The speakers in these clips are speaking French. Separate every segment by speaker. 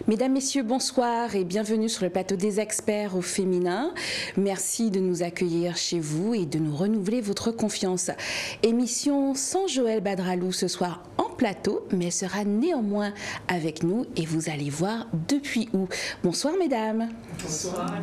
Speaker 1: Mesdames, Messieurs, bonsoir et bienvenue sur le plateau des experts au féminin. Merci de nous accueillir chez vous et de nous renouveler votre confiance. Émission sans Joël Badralou ce soir en plateau, mais elle sera néanmoins avec nous et vous allez voir depuis où. Bonsoir mesdames.
Speaker 2: Bonsoir.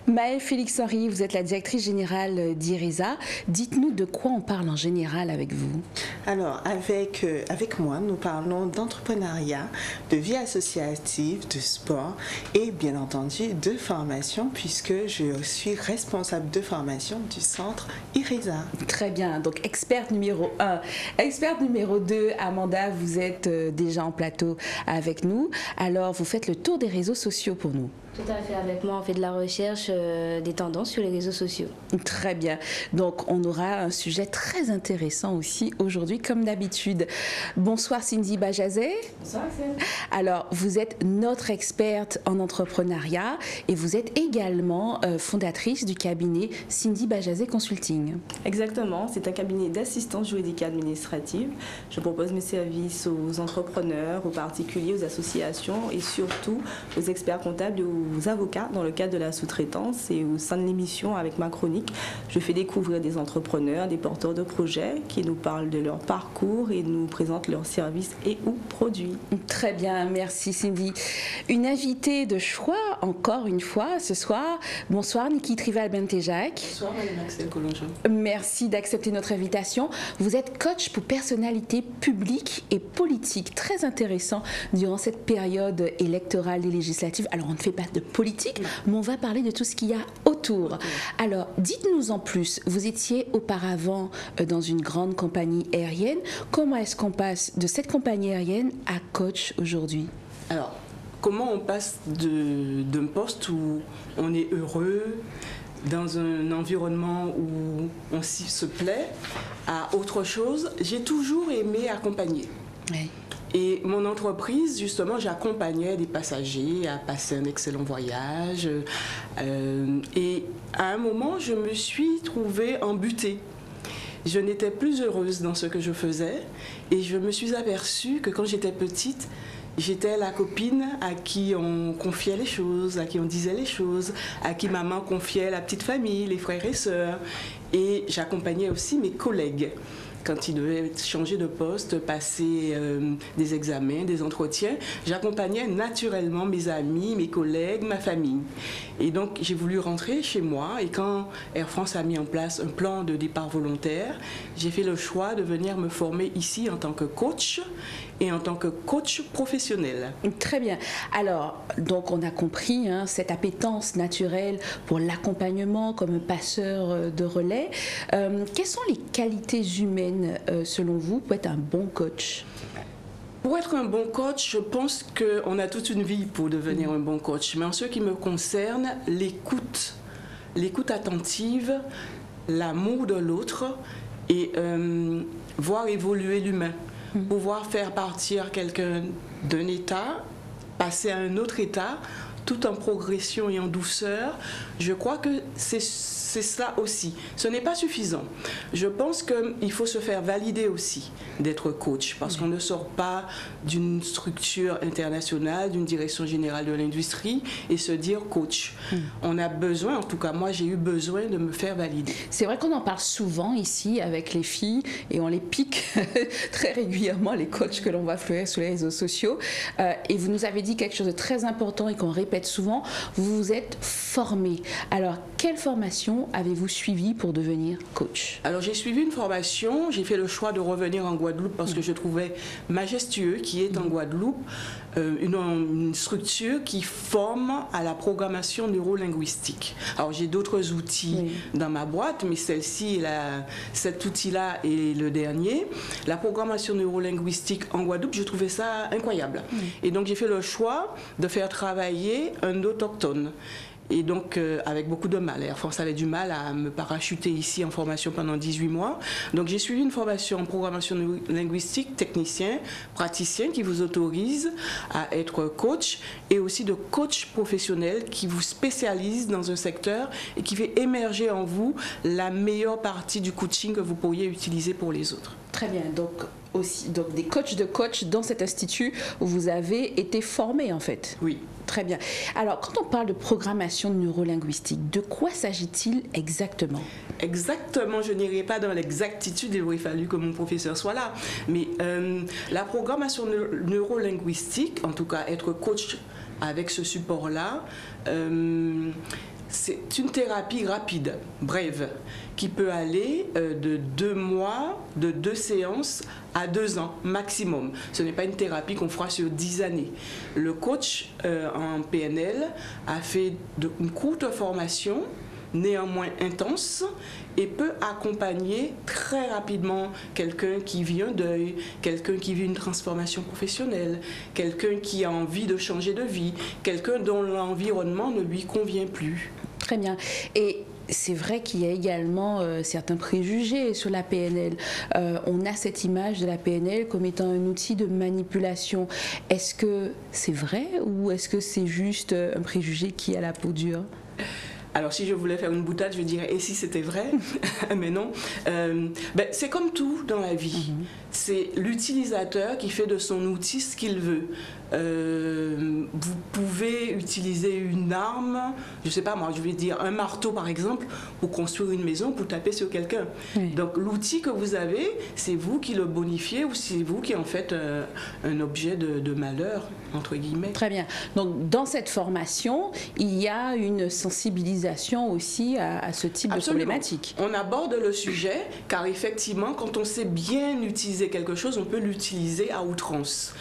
Speaker 1: Maëlle Félix-Henry, vous êtes la directrice générale d'IRESA. Dites-nous de quoi on parle en général avec vous.
Speaker 2: Alors, avec moi, nous parlons d'entrepreneuriat, de vie associative, de sport et bien entendu de formation puisque je suis responsable de formation du centre IRESA.
Speaker 1: Très bien, donc experte numéro 1. Experte numéro 2, Amanda, vous êtes déjà en plateau avec nous. Alors, vous faites le tour des réseaux sociaux pour nous.
Speaker 3: Tout à fait, avec moi on fait de la recherche des tendances sur les réseaux sociaux.
Speaker 1: Très bien, donc on aura un sujet très intéressant aussi aujourd'hui comme d'habitude. Bonsoir Cindy Bajazet.
Speaker 4: Bonsoir Axel.
Speaker 1: Alors vous êtes notre experte en entrepreneuriat et vous êtes également fondatrice du cabinet Cindy Bajazet Consulting.
Speaker 4: Exactement, c'est un cabinet d'assistance juridique et administrative. Je propose mes services aux entrepreneurs, aux particuliers, aux associations et surtout aux experts comptables et aux avocats dans le cadre de la sous-traitance. Et au sein de l'émission, avec ma chronique, je fais découvrir des entrepreneurs, des porteurs de projets qui nous parlent de leur parcours et nous présentent leurs services et ou produits.
Speaker 1: Très bien, merci Cindy. Une invitée de choix, encore une fois, ce soir. Bonsoir Niki Trival-Bentejac.
Speaker 2: Bonsoir Madame Axel Colongeon.
Speaker 1: Merci d'accepter notre invitation. Vous êtes coach pour personnalités publiques et politiques. Très intéressant durant cette période électorale et législative. Alors on ne fait pas de politique, mais on va parler de tout ce qu'il y a autour. Alors, dites-nous en plus, vous étiez auparavant dans une grande compagnie aérienne. Comment est-ce qu'on passe de cette compagnie aérienne à coach aujourd'hui?
Speaker 5: Alors, comment on passe d'un poste où on est heureux, dans un environnement où on se plaît, à autre chose? J'ai toujours aimé accompagner.
Speaker 1: Oui.
Speaker 5: Et mon entreprise, justement, j'accompagnais des passagers à passer un excellent voyage. Et à un moment, je me suis trouvée embutée. Je n'étais plus heureuse dans ce que je faisais. Et je me suis aperçue que quand j'étais petite, j'étais la copine à qui on confiait les choses, à qui on disait les choses, à qui maman confiait la petite famille, les frères et sœurs. Et j'accompagnais aussi mes collègues quand ils devaient changer de poste, passer des examens, des entretiens. J'accompagnais naturellement mes amis, mes collègues, ma famille. Et donc, j'ai voulu rentrer chez moi. Et quand Air France a mis en place un plan de départ volontaire, j'ai fait le choix de venir me former ici en tant que coach et en tant que coach professionnel.
Speaker 1: Très bien. Alors, donc on a compris cette appétence naturelle pour l'accompagnement comme passeur de relais. Quelles sont les qualités humaines, selon vous, pour être un bon coach?
Speaker 5: Pour être un bon coach, je pense qu'on a toute une vie pour devenir un bon coach. Mais en ce qui me concerne, l'écoute attentive, l'amour de l'autre et voir évoluer l'humain. Pouvoir faire partir quelqu'un d'un état, passer à un autre état, tout en progression et en douceur, je crois que c'est cela aussi. Ce n'est pas suffisant. Je pense qu'il faut se faire valider aussi d'être coach, parce qu'on ne sort pas d'une structure internationale, d'une direction générale de l'industrie, et se dire coach. On a besoin, en tout cas moi j'ai eu besoin de me faire valider.
Speaker 1: C'est vrai qu'on en parle souvent ici avec les filles, et on les pique très régulièrement, les coachs que l'on voit fleurir sur les réseaux sociaux. Et vous nous avez dit quelque chose de très important et qu'on répète souvent, vous vous êtes formé. Alors, quelle formation avez-vous suivi pour devenir coach?
Speaker 5: Alors, j'ai suivi une formation, j'ai fait le choix de revenir en Guadeloupe parce que je trouvais majestueux qui est en Guadeloupe une structure qui forme à la programmation neurolinguistique. Alors, j'ai d'autres outils dans ma boîte, mais cet outil-là est le dernier. La programmation neurolinguistique en Guadeloupe, je trouvais ça incroyable. Et donc, j'ai fait le choix de faire travailler un autochtone. Et donc, avec beaucoup de mal. Air France avait du mal à me parachuter ici en formation pendant 18 mois. Donc, j'ai suivi une formation en programmation linguistique, technicien, praticien, qui vous autorise à être coach, et aussi de coach professionnel qui vous spécialise dans un secteur et qui fait émerger en vous la meilleure partie du coaching que vous pourriez utiliser pour les autres.
Speaker 1: Très bien. Donc, aussi donc des coachs de coach dans cet institut où vous avez été formé en fait.
Speaker 5: Oui.
Speaker 1: Très bien. Alors, quand on parle de programmation neurolinguistique, de quoi s'agit-il exactement?
Speaker 5: Exactement, je n'irai pas dans l'exactitude, il aurait fallu que mon professeur soit là. Mais la programmation neurolinguistique, en tout cas être coach avec ce support-là, c'est une thérapie rapide, brève, qui peut aller de 2 mois, de 2 séances à 2 ans maximum. Ce n'est pas une thérapie qu'on fera sur 10 années. Le coach en PNL a fait une courte formation, néanmoins intense, et peut accompagner très rapidement quelqu'un qui vit un deuil, quelqu'un qui vit une transformation professionnelle, quelqu'un qui a envie de changer de vie, quelqu'un dont l'environnement ne lui convient plus.
Speaker 1: Très bien. Et c'est vrai qu'il y a également certains préjugés sur la PNL. On a cette image de la PNL comme étant un outil de manipulation. Est-ce que c'est vrai ou est-ce que c'est juste un préjugé qui a la peau dure?
Speaker 5: Alors si je voulais faire une boutade, je dirais « et si c'était vrai ?» Mais non. C'est comme tout dans la vie. C'est l'utilisateur qui fait de son outil ce qu'il veut. Vous pouvez utiliser une arme, je ne sais pas moi, je vais dire un marteau par exemple, pour construire une maison, pour taper sur quelqu'un. Oui. Donc l'outil que vous avez, c'est vous qui le bonifiez ou c'est vous qui en faites un objet de malheur, entre guillemets.
Speaker 1: Très bien. Donc dans cette formation, il y a une sensibilisation aussi à ce type
Speaker 5: Absolument.
Speaker 1: De problématique.
Speaker 5: On aborde le sujet car effectivement, quand on sait bien utiliser quelque chose, on peut l'utiliser à outrance.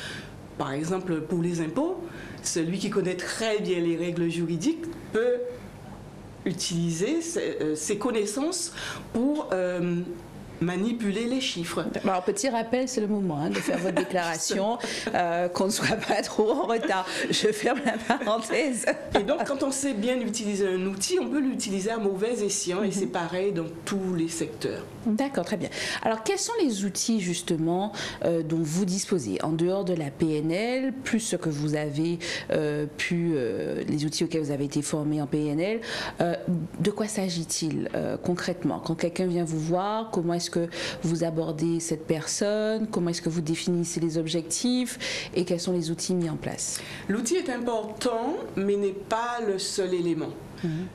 Speaker 5: Par exemple, pour les impôts, celui qui connaît très bien les règles juridiques peut utiliser ses connaissances pour manipuler les chiffres.
Speaker 1: Alors, petit rappel, c'est le moment de faire votre déclaration, qu'on ne soit pas trop en retard. Je ferme la parenthèse.
Speaker 5: Et donc, quand on sait bien utiliser un outil, on peut l'utiliser à mauvais escient, et c'est pareil dans tous les secteurs.
Speaker 1: D'accord, très bien. Alors, quels sont les outils, justement, dont vous disposez, en dehors de la PNL, plus ce que vous avez les outils auxquels vous avez été formé en PNL, de quoi s'agit-il concrètement? Quand quelqu'un vient vous voir, comment est-ce que vous abordez cette personne? Comment est-ce que vous définissez les objectifs? Et quels sont les outils mis en place?
Speaker 5: L'outil est important, mais n'est pas le seul élément.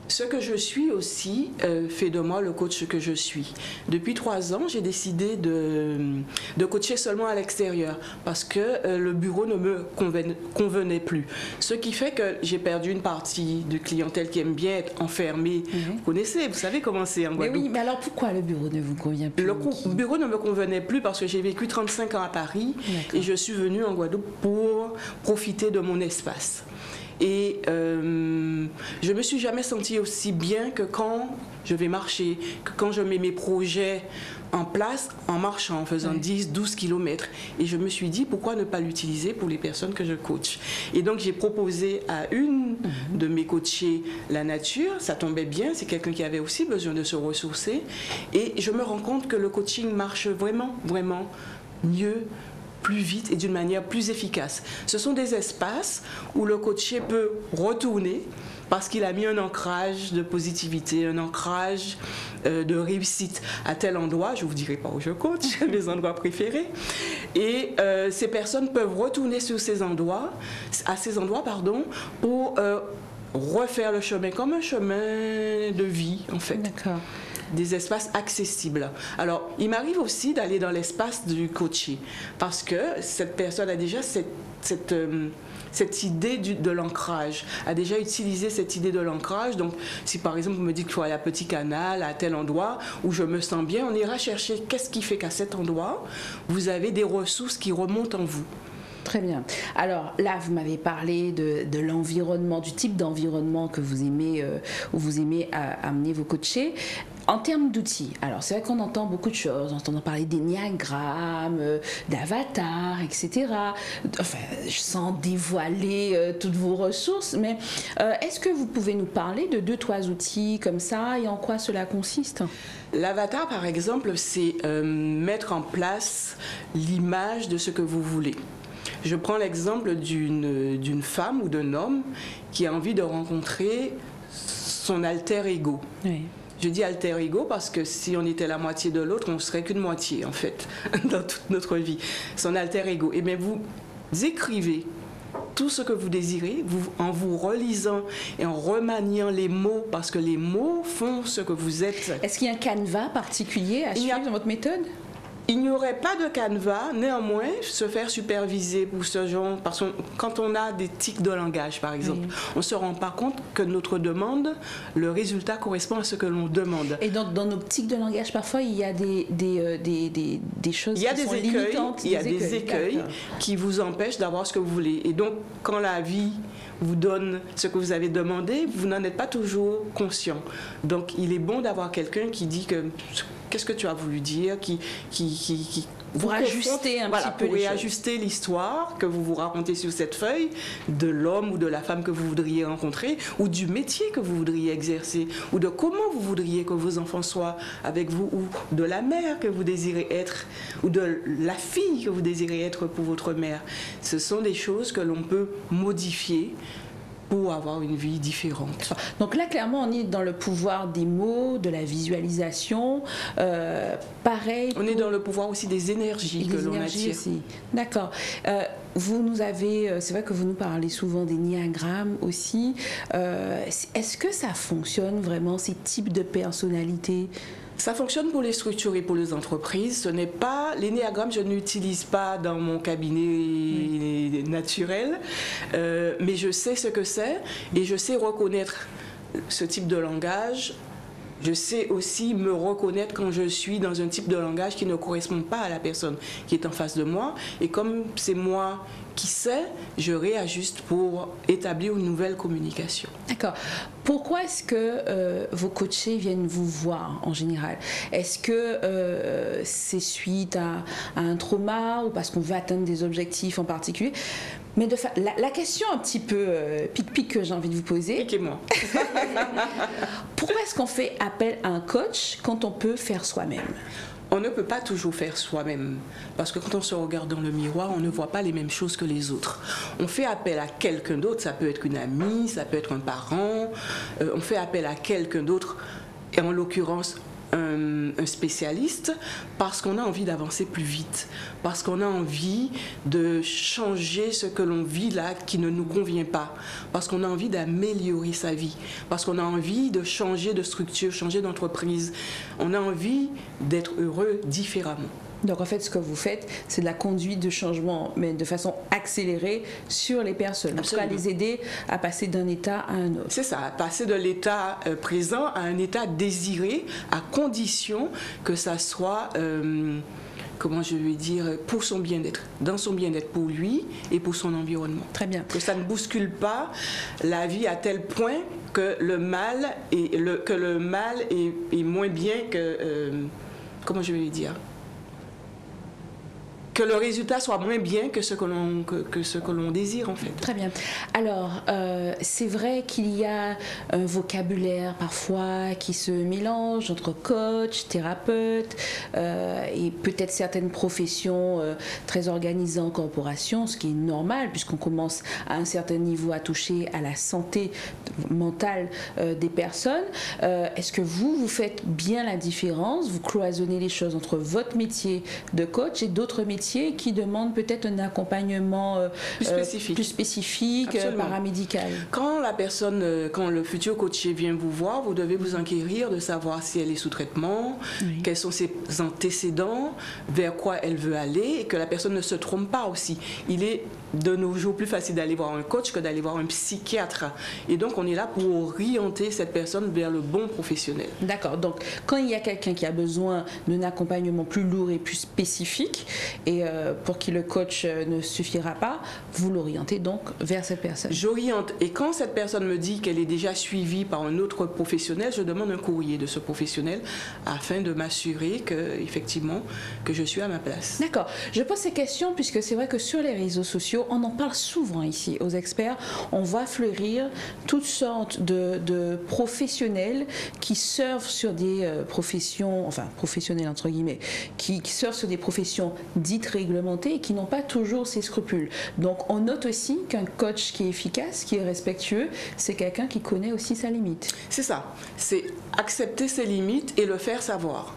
Speaker 5: Ce que je suis aussi fait de moi le coach que je suis. Depuis 3 ans, j'ai décidé de coacher seulement à l'extérieur parce que le bureau ne me convenait plus. Ce qui fait que j'ai perdu une partie de clientèle qui aime bien être enfermée. Vous connaissez, vous savez comment c'est en Guadeloupe.
Speaker 1: Mais oui, mais alors pourquoi le bureau ne vous convient plus?
Speaker 5: Le bureau ne me convenait plus parce que j'ai vécu 35 ans à Paris et je suis venue en Guadeloupe pour profiter de mon espace. Et je ne me suis jamais sentie aussi bien que quand je vais marcher, que quand je mets mes projets en place en marchant, en faisant 10-12 km. Et je me suis dit, pourquoi ne pas l'utiliser pour les personnes que je coach? Et donc, j'ai proposé à une de mes coachées la nature. Ça tombait bien, c'est quelqu'un qui avait aussi besoin de se ressourcer. Et je me rends compte que le coaching marche vraiment, vraiment mieux, plus vite et d'une manière plus efficace. Ce sont des espaces où le coaché peut retourner parce qu'il a mis un ancrage de positivité, un ancrage de réussite à tel endroit. Je ne vous dirai pas où je coach, mes endroits préférés. Et ces personnes peuvent retourner à ces endroits, pour refaire le chemin comme un chemin de vie, en fait.
Speaker 1: D'accord.
Speaker 5: Des espaces accessibles. Alors, il m'arrive aussi d'aller dans l'espace du coaché parce que cette personne a déjà cette idée de l'ancrage, a déjà utilisé cette idée de l'ancrage. Donc, si par exemple, vous me dites qu'il faut aller à Petit Canal, à tel endroit où je me sens bien, on ira chercher qu'est-ce qui fait qu'à cet endroit, vous avez des ressources qui remontent en vous.
Speaker 1: Très bien. Alors là, vous m'avez parlé de l'environnement, du type d'environnement que vous aimez, où vous aimez amener vos coachés. En termes d'outils, alors c'est vrai qu'on entend beaucoup de choses, on entend parler d'énéagrammes, d'avatars, etc. Enfin, sans dévoiler toutes vos ressources, mais est-ce que vous pouvez nous parler de 2-3 outils comme ça et en quoi cela consiste?
Speaker 5: L'avatar, par exemple, c'est mettre en place l'image de ce que vous voulez. Je prends l'exemple d'une femme ou d'un homme qui a envie de rencontrer son alter ego.
Speaker 1: Oui.
Speaker 5: Je dis alter ego parce que si on était la moitié de l'autre, on ne serait qu'une moitié en fait dans toute notre vie. Son alter ego. Et bien vous écrivez tout ce que vous désirez en vous relisant et en remaniant les mots parce que les mots font ce que vous êtes.
Speaker 1: Est-ce qu'il y a un canevas particulier à suivre dans votre méthode?
Speaker 5: Il n'y aurait pas de canevas, néanmoins, se faire superviser pour ce genre, parce que quand on a des tics de langage, par exemple, on ne se rend pas compte que notre demande, le résultat correspond à ce que l'on demande.
Speaker 1: Et donc, dans nos tics de langage, parfois, il y a des choses qui sont limitantes.
Speaker 5: Il y a des écueils qui vous empêchent d'avoir ce que vous voulez. Et donc, quand la vie vous donne ce que vous avez demandé, vous n'en êtes pas toujours conscient. Donc, il est bon d'avoir quelqu'un qui dit que qu'est-ce que tu as voulu dire, qui
Speaker 1: pour ajuster un petit peu
Speaker 5: pour réajuster l'histoire que vous vous racontez sur cette feuille de l'homme ou de la femme que vous voudriez rencontrer, ou du métier que vous voudriez exercer, ou de comment vous voudriez que vos enfants soient avec vous, ou de la mère que vous désirez être, ou de la fille que vous désirez être pour votre mère. Ce sont des choses que l'on peut modifier pour avoir une vie différente.
Speaker 1: Donc là, clairement, on est dans le pouvoir des mots, de la visualisation. Pareil.
Speaker 5: On est dans le pouvoir aussi des énergies que l'on attire.
Speaker 1: D'accord. Vous nous avez, c'est vrai que vous nous parlez souvent d'énéagrammes aussi. Est-ce que ça fonctionne vraiment, ces types de personnalités?
Speaker 5: Ça fonctionne pour les structures et pour les entreprises. Ce n'est pas l'énéagramme, je n'utilise pas dans mon cabinet naturel, mais je sais ce que c'est et je sais reconnaître ce type de langage. Je sais aussi me reconnaître quand je suis dans un type de langage qui ne correspond pas à la personne qui est en face de moi. Et comme c'est moi qui sais, je réajuste pour établir une nouvelle communication.
Speaker 1: D'accord. Pourquoi est-ce que vos coachés viennent vous voir en général? Est-ce que c'est suite à un trauma ou parce qu'on veut atteindre des objectifs en particulier? Mais la question un petit peu pique-pique que j'ai envie de vous poser.
Speaker 5: Piquez-moi.
Speaker 1: Pourquoi est-ce qu'on fait appel à un coach quand on peut faire soi-même?
Speaker 5: On ne peut pas toujours faire soi-même, parce que quand on se regarde dans le miroir, on ne voit pas les mêmes choses que les autres. On fait appel à quelqu'un d'autre, ça peut être une amie, ça peut être un parent, on fait appel à quelqu'un d'autre, et en l'occurrence un spécialiste, parce qu'on a envie d'avancer plus vite, parce qu'on a envie de changer ce que l'on vit là qui ne nous convient pas, parce qu'on a envie d'améliorer sa vie, parce qu'on a envie de changer de structure, changer d'entreprise, on a envie d'être heureux différemment.
Speaker 1: Donc en fait, ce que vous faites, c'est de la conduite de changement, mais de façon accélérée sur les personnes. En tout cas, les aider à passer d'un état à un autre.
Speaker 5: C'est ça, passer de l'état présent à un état désiré, à condition que ça soit, comment je vais dire, pour son bien-être, dans son bien-être pour lui et pour son environnement.
Speaker 1: Très bien.
Speaker 5: Que ça ne bouscule pas la vie à tel point que le mal est moins bien que, comment je vais dire, que le résultat soit moins bien que ce que l'on désire en fait.
Speaker 1: Très bien. Alors, c'est vrai qu'il y a un vocabulaire parfois qui se mélange entre coach, thérapeute et peut-être certaines professions très organisées en corporation, ce qui est normal puisqu'on commence à un certain niveau à toucher à la santé mentale des personnes. Est-ce que vous faites bien la différence? Vous cloisonnez les choses entre votre métier de coach et d'autres métiers qui demandent peut-être un accompagnement plus spécifique paramédical.
Speaker 5: Quand le futur coaché vient vous voir, vous devez vous enquérir de savoir si elle est sous traitement, quels sont ses antécédents, vers quoi elle veut aller, et que la personne ne se trompe pas aussi. Il est de nos jours plus facile d'aller voir un coach que d'aller voir un psychiatre. Et donc, on est là pour orienter cette personne vers le bon professionnel.
Speaker 1: D'accord. Donc, quand il y a quelqu'un qui a besoin d'un accompagnement plus lourd et plus spécifique, et pour qui le coach ne suffira pas, vous l'orientez donc vers cette personne.
Speaker 5: J'oriente. Et quand cette personne me dit qu'elle est déjà suivie par un autre professionnel, je demande un courrier de ce professionnel afin de m'assurer que, effectivement, que je suis à ma place.
Speaker 1: D'accord. Je pose ces questions puisque c'est vrai que sur les réseaux sociaux, qu'on en parle souvent ici aux experts, on voit fleurir toutes sortes de professionnels qui surfent sur des professions, enfin professionnels entre guillemets, qui surfent sur des professions dites réglementées et qui n'ont pas toujours ces scrupules. Donc on note aussi qu'un coach qui est efficace, qui est respectueux, c'est quelqu'un qui connaît aussi sa limite.
Speaker 5: C'est ça, c'est accepter ses limites et le faire savoir.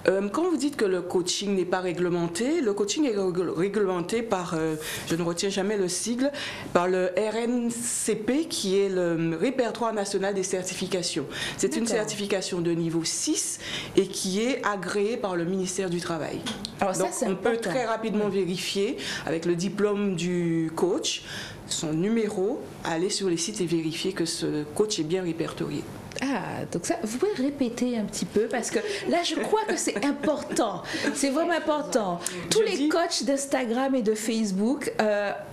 Speaker 5: Quand vous dites que le coaching n'est pas réglementé, le coaching est réglementé par, je ne retiens jamais le sigle, par le RNCP qui est le Répertoire national des certifications. C'est une certification de niveau 6 et qui est agréée par le ministère du Travail.
Speaker 1: Alors
Speaker 5: donc
Speaker 1: ça,
Speaker 5: on peut très rapidement vérifier avec le diplôme du coach, son numéro, aller sur les sites et vérifier que ce coach est bien répertorié.
Speaker 1: Ah, donc ça, vous pouvez répéter un petit peu parce que là, je crois que c'est important. C'est vraiment important. Tous les coachs d'Instagram et de Facebook,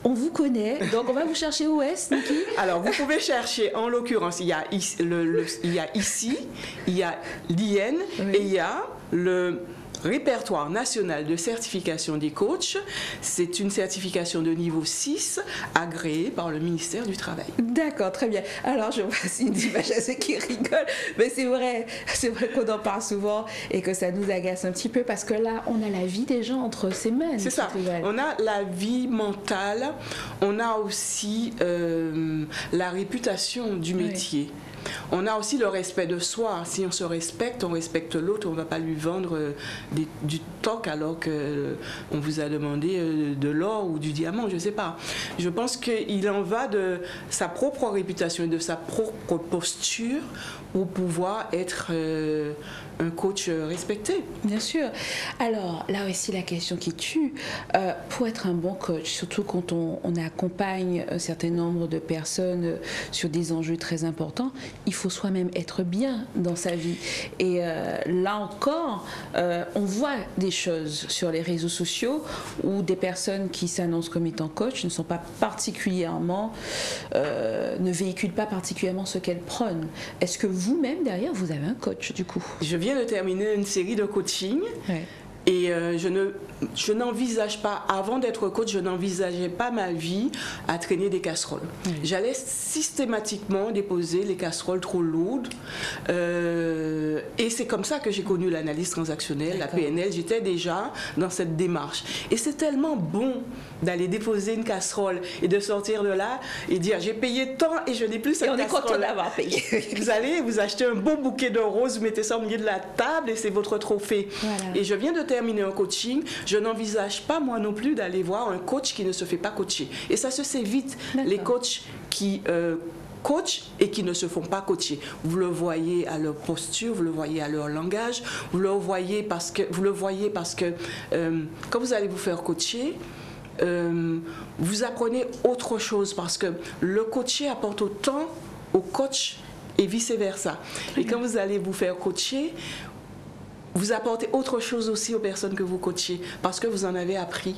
Speaker 1: on vous connaît. Donc, on va vous chercher où est-ce, Niki?
Speaker 5: Alors, vous pouvez chercher, en l'occurrence, il y a ici, il y a l'IN et il y a le Répertoire national de certification des coachs. C'est une certification de niveau 6 agréée par le ministère du Travail.
Speaker 1: D'accord, très bien. Alors, je vois Cindy Machassé qui rigole, mais c'est vrai qu'on en parle souvent et que ça nous agace un petit peu parce que là, on a la vie des gens entre ses mains.
Speaker 5: C'est ça. On a la vie mentale, on a aussi la réputation du métier. On a aussi le respect de soi. Si on se respecte, on respecte l'autre. On ne va pas lui vendre du toc alors qu'on vous a demandé de l'or ou du diamant, je ne sais pas. Je pense qu'il en va de sa propre réputation et de sa propre posture pour pouvoir être un coach respecté.
Speaker 1: Bien sûr. Alors, là aussi, la question qui tue, pour être un bon coach, surtout quand on accompagne un certain nombre de personnes sur des enjeux très importants, il faut soi-même être bien dans sa vie. Et là encore, on voit des choses sur les réseaux sociaux où des personnes qui s'annoncent comme étant coach ne sont pas particulièrement, ne véhiculent pas particulièrement ce qu'elles prônent. Est-ce que vous-même, derrière, vous avez un coach, du coup?
Speaker 5: Je viens de terminer une série de coaching. Ouais. Et je n'envisage pas, avant d'être coach, je n'envisageais pas ma vie à traîner des casseroles. Oui. J'allais systématiquement déposer les casseroles trop lourdes. Et c'est comme ça que j'ai connu l'analyse transactionnelle, la PNL. J'étais déjà dans cette démarche. Et c'est tellement bon d'aller déposer une casserole et de sortir de là et dire j'ai payé tant et je n'ai plus cette casserole.
Speaker 1: Et on est content d'avoir payé.
Speaker 5: Vous allez vous acheter un beau bouquet de roses, vous mettez ça au milieu de la table et c'est votre trophée. Voilà. Et je viens de terminer un coaching, je n'envisage pas moi non plus d'aller voir un coach qui ne se fait pas coacher. Et ça se sait vite, les coachs qui coachent et qui ne se font pas coacher. Vous le voyez à leur posture, vous le voyez à leur langage, vous le voyez parce que quand vous allez vous faire coacher, vous apprenez autre chose parce que le coaché apporte autant au coach et vice-versa. Et quand vous allez vous faire coacher, vous apportez autre chose aussi aux personnes que vous coachez parce que vous en avez appris.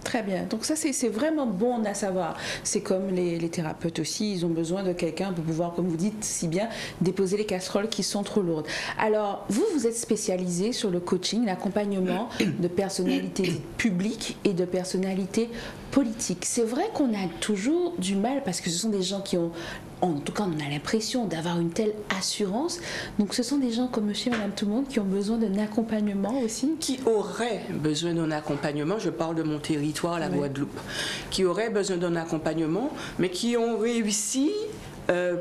Speaker 1: Très bien. Donc ça, c'est vraiment bon à savoir. C'est comme les thérapeutes aussi, ils ont besoin de quelqu'un pour pouvoir, comme vous dites si bien, déposer les casseroles qui sont trop lourdes. Alors, vous êtes spécialisé sur le coaching, l'accompagnement de personnalités publiques et de personnalités politiques. C'est vrai qu'on a toujours du mal parce que ce sont des gens qui ont, en tout cas on a l'impression d'avoir une telle assurance. Donc ce sont des gens comme monsieur et madame tout le monde qui ont besoin d'un accompagnement aussi.
Speaker 5: Qui auraient besoin d'un accompagnement, je parle de mon territoire, la Guadeloupe, qui auraient besoin d'un accompagnement, mais qui ont réussi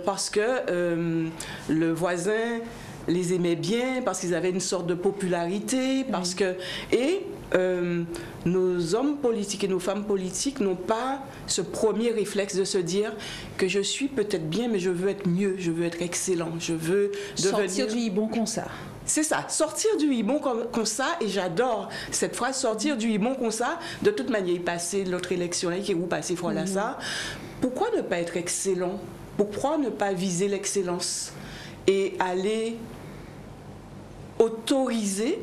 Speaker 5: parce que le voisin les aimait bien, parce qu'ils avaient une sorte de popularité, parce que... nos hommes politiques et nos femmes politiques n'ont pas ce premier réflexe de se dire que je suis peut-être bien, mais je veux être mieux, je veux être excellent, je veux devenir...
Speaker 1: Sortir du hibon comme ça.
Speaker 5: C'est ça, sortir du hibon comme ça, et j'adore cette phrase, sortir du hibon comme ça. De toute manière, il passait l'autre élection là, qui est où passé voilà ça. Pourquoi ne pas être excellent? Pourquoi ne pas viser l'excellence et aller autoriser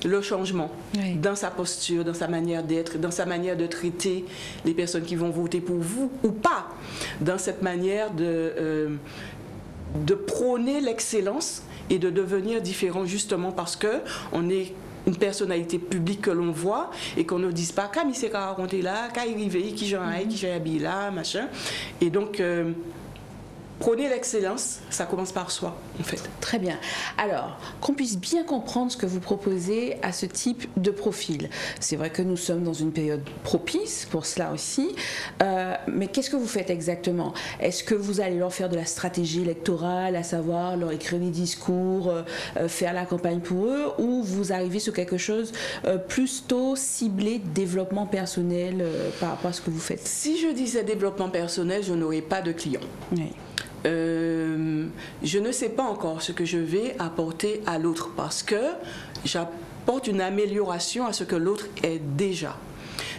Speaker 5: le changement dans sa posture, dans sa manière d'être, dans sa manière de traiter les personnes qui vont voter pour vous ou pas, dans cette manière de prôner l'excellence et de devenir différent justement parce que on est une personnalité publique que l'on voit et qu'on ne dise pas qu'à s'est raconté là, qu'à arriver, qui j'en ai, qui j'ai habillé là, machin. Et donc, prenez l'excellence, ça commence par soi, en fait.
Speaker 1: Très bien. Alors, qu'on puisse bien comprendre ce que vous proposez à ce type de profil. C'est vrai que nous sommes dans une période propice pour cela aussi, mais qu'est-ce que vous faites exactement? Est-ce que vous allez leur faire de la stratégie électorale, à savoir leur écrire des discours, faire la campagne pour eux, ou vous arrivez sur quelque chose plutôt ciblé développement personnel par rapport à ce que vous faites?
Speaker 5: Si je disais développement personnel, je n'aurais pas de clients.
Speaker 1: Oui.
Speaker 5: Je ne sais pas encore ce que je vais apporter à l'autre parce que j'apporte une amélioration à ce que l'autre est déjà.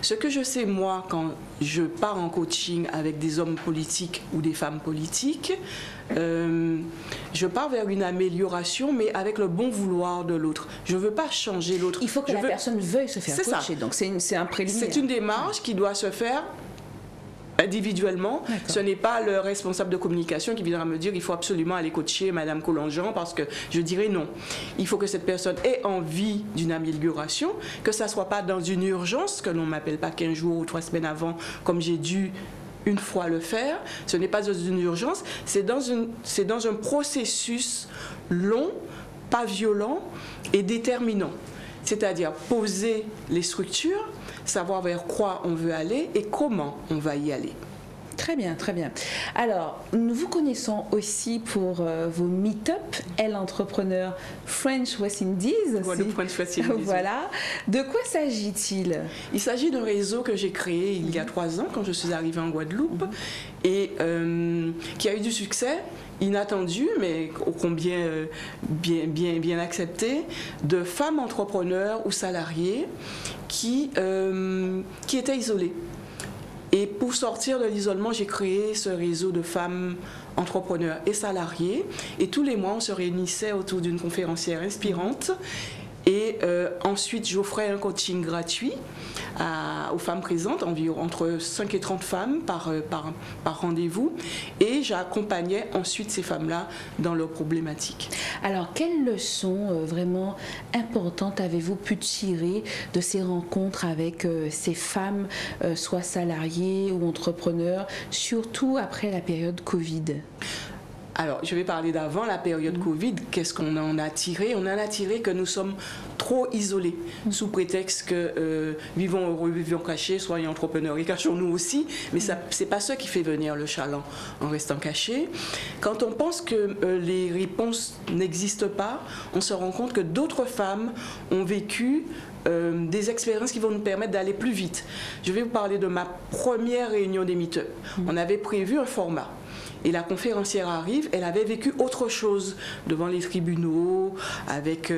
Speaker 5: Ce que je sais, moi, quand je pars en coaching avec des hommes politiques ou des femmes politiques, je pars vers une amélioration, mais avec le bon vouloir de l'autre. Je ne veux pas changer l'autre.
Speaker 1: Il faut que la personne veuille se faire coacher, donc c'est un préliminaire.
Speaker 5: C'est une démarche qui doit se faire individuellement. Ce n'est pas le responsable de communication qui viendra me dire il faut absolument aller coacher Madame Colongean, parce que je dirais non. Il faut que cette personne ait envie d'une amélioration, que ça ne soit pas dans une urgence, que l'on ne m'appelle pas 15 jours ou 3 semaines avant, comme j'ai dû une fois le faire. Ce n'est pas dans une urgence, c'est dans un processus long, pas violent et déterminant. C'est-à-dire poser les structures, savoir vers quoi on veut aller et comment on va y aller.
Speaker 1: Très bien, très bien. Alors, nous vous connaissons aussi pour vos meet-up, Elle Entrepreneur French West Indies.
Speaker 5: French West Indies.
Speaker 1: Voilà. De quoi s'agit-il?
Speaker 5: Il s'agit d'un réseau que j'ai créé il y a 3 ans quand je suis arrivée en Guadeloupe et qui a eu du succès inattendu, mais ô combien bien accepté, de femmes entrepreneurs ou salariées qui étaient isolées. Et pour sortir de l'isolement, j'ai créé ce réseau de femmes entrepreneurs et salariées. Et tous les mois, on se réunissait autour d'une conférencière inspirante. Et ensuite, j'offrais un coaching gratuit aux femmes présentes, environ entre 5 et 30 femmes par rendez-vous. Et j'accompagnais ensuite ces femmes-là dans leurs problématiques.
Speaker 1: Alors, quelles leçons vraiment importantes avez-vous pu tirer de ces rencontres avec ces femmes, soit salariées ou entrepreneurs, surtout après la période Covid?
Speaker 5: Alors, je vais parler d'avant la période Covid. Qu'est-ce qu'on en a tiré? On en a tiré que nous sommes trop isolés, sous prétexte que vivons heureux, vivons cachés, soyons entrepreneurs et cachons-nous aussi. Mais ce n'est pas ça qui fait venir le chaland en restant caché. Quand on pense que les réponses n'existent pas, on se rend compte que d'autres femmes ont vécu des expériences qui vont nous permettre d'aller plus vite. Je vais vous parler de ma première réunion des meet-up. On avait prévu un format. Et la conférencière arrive, elle avait vécu autre chose devant les tribunaux, avec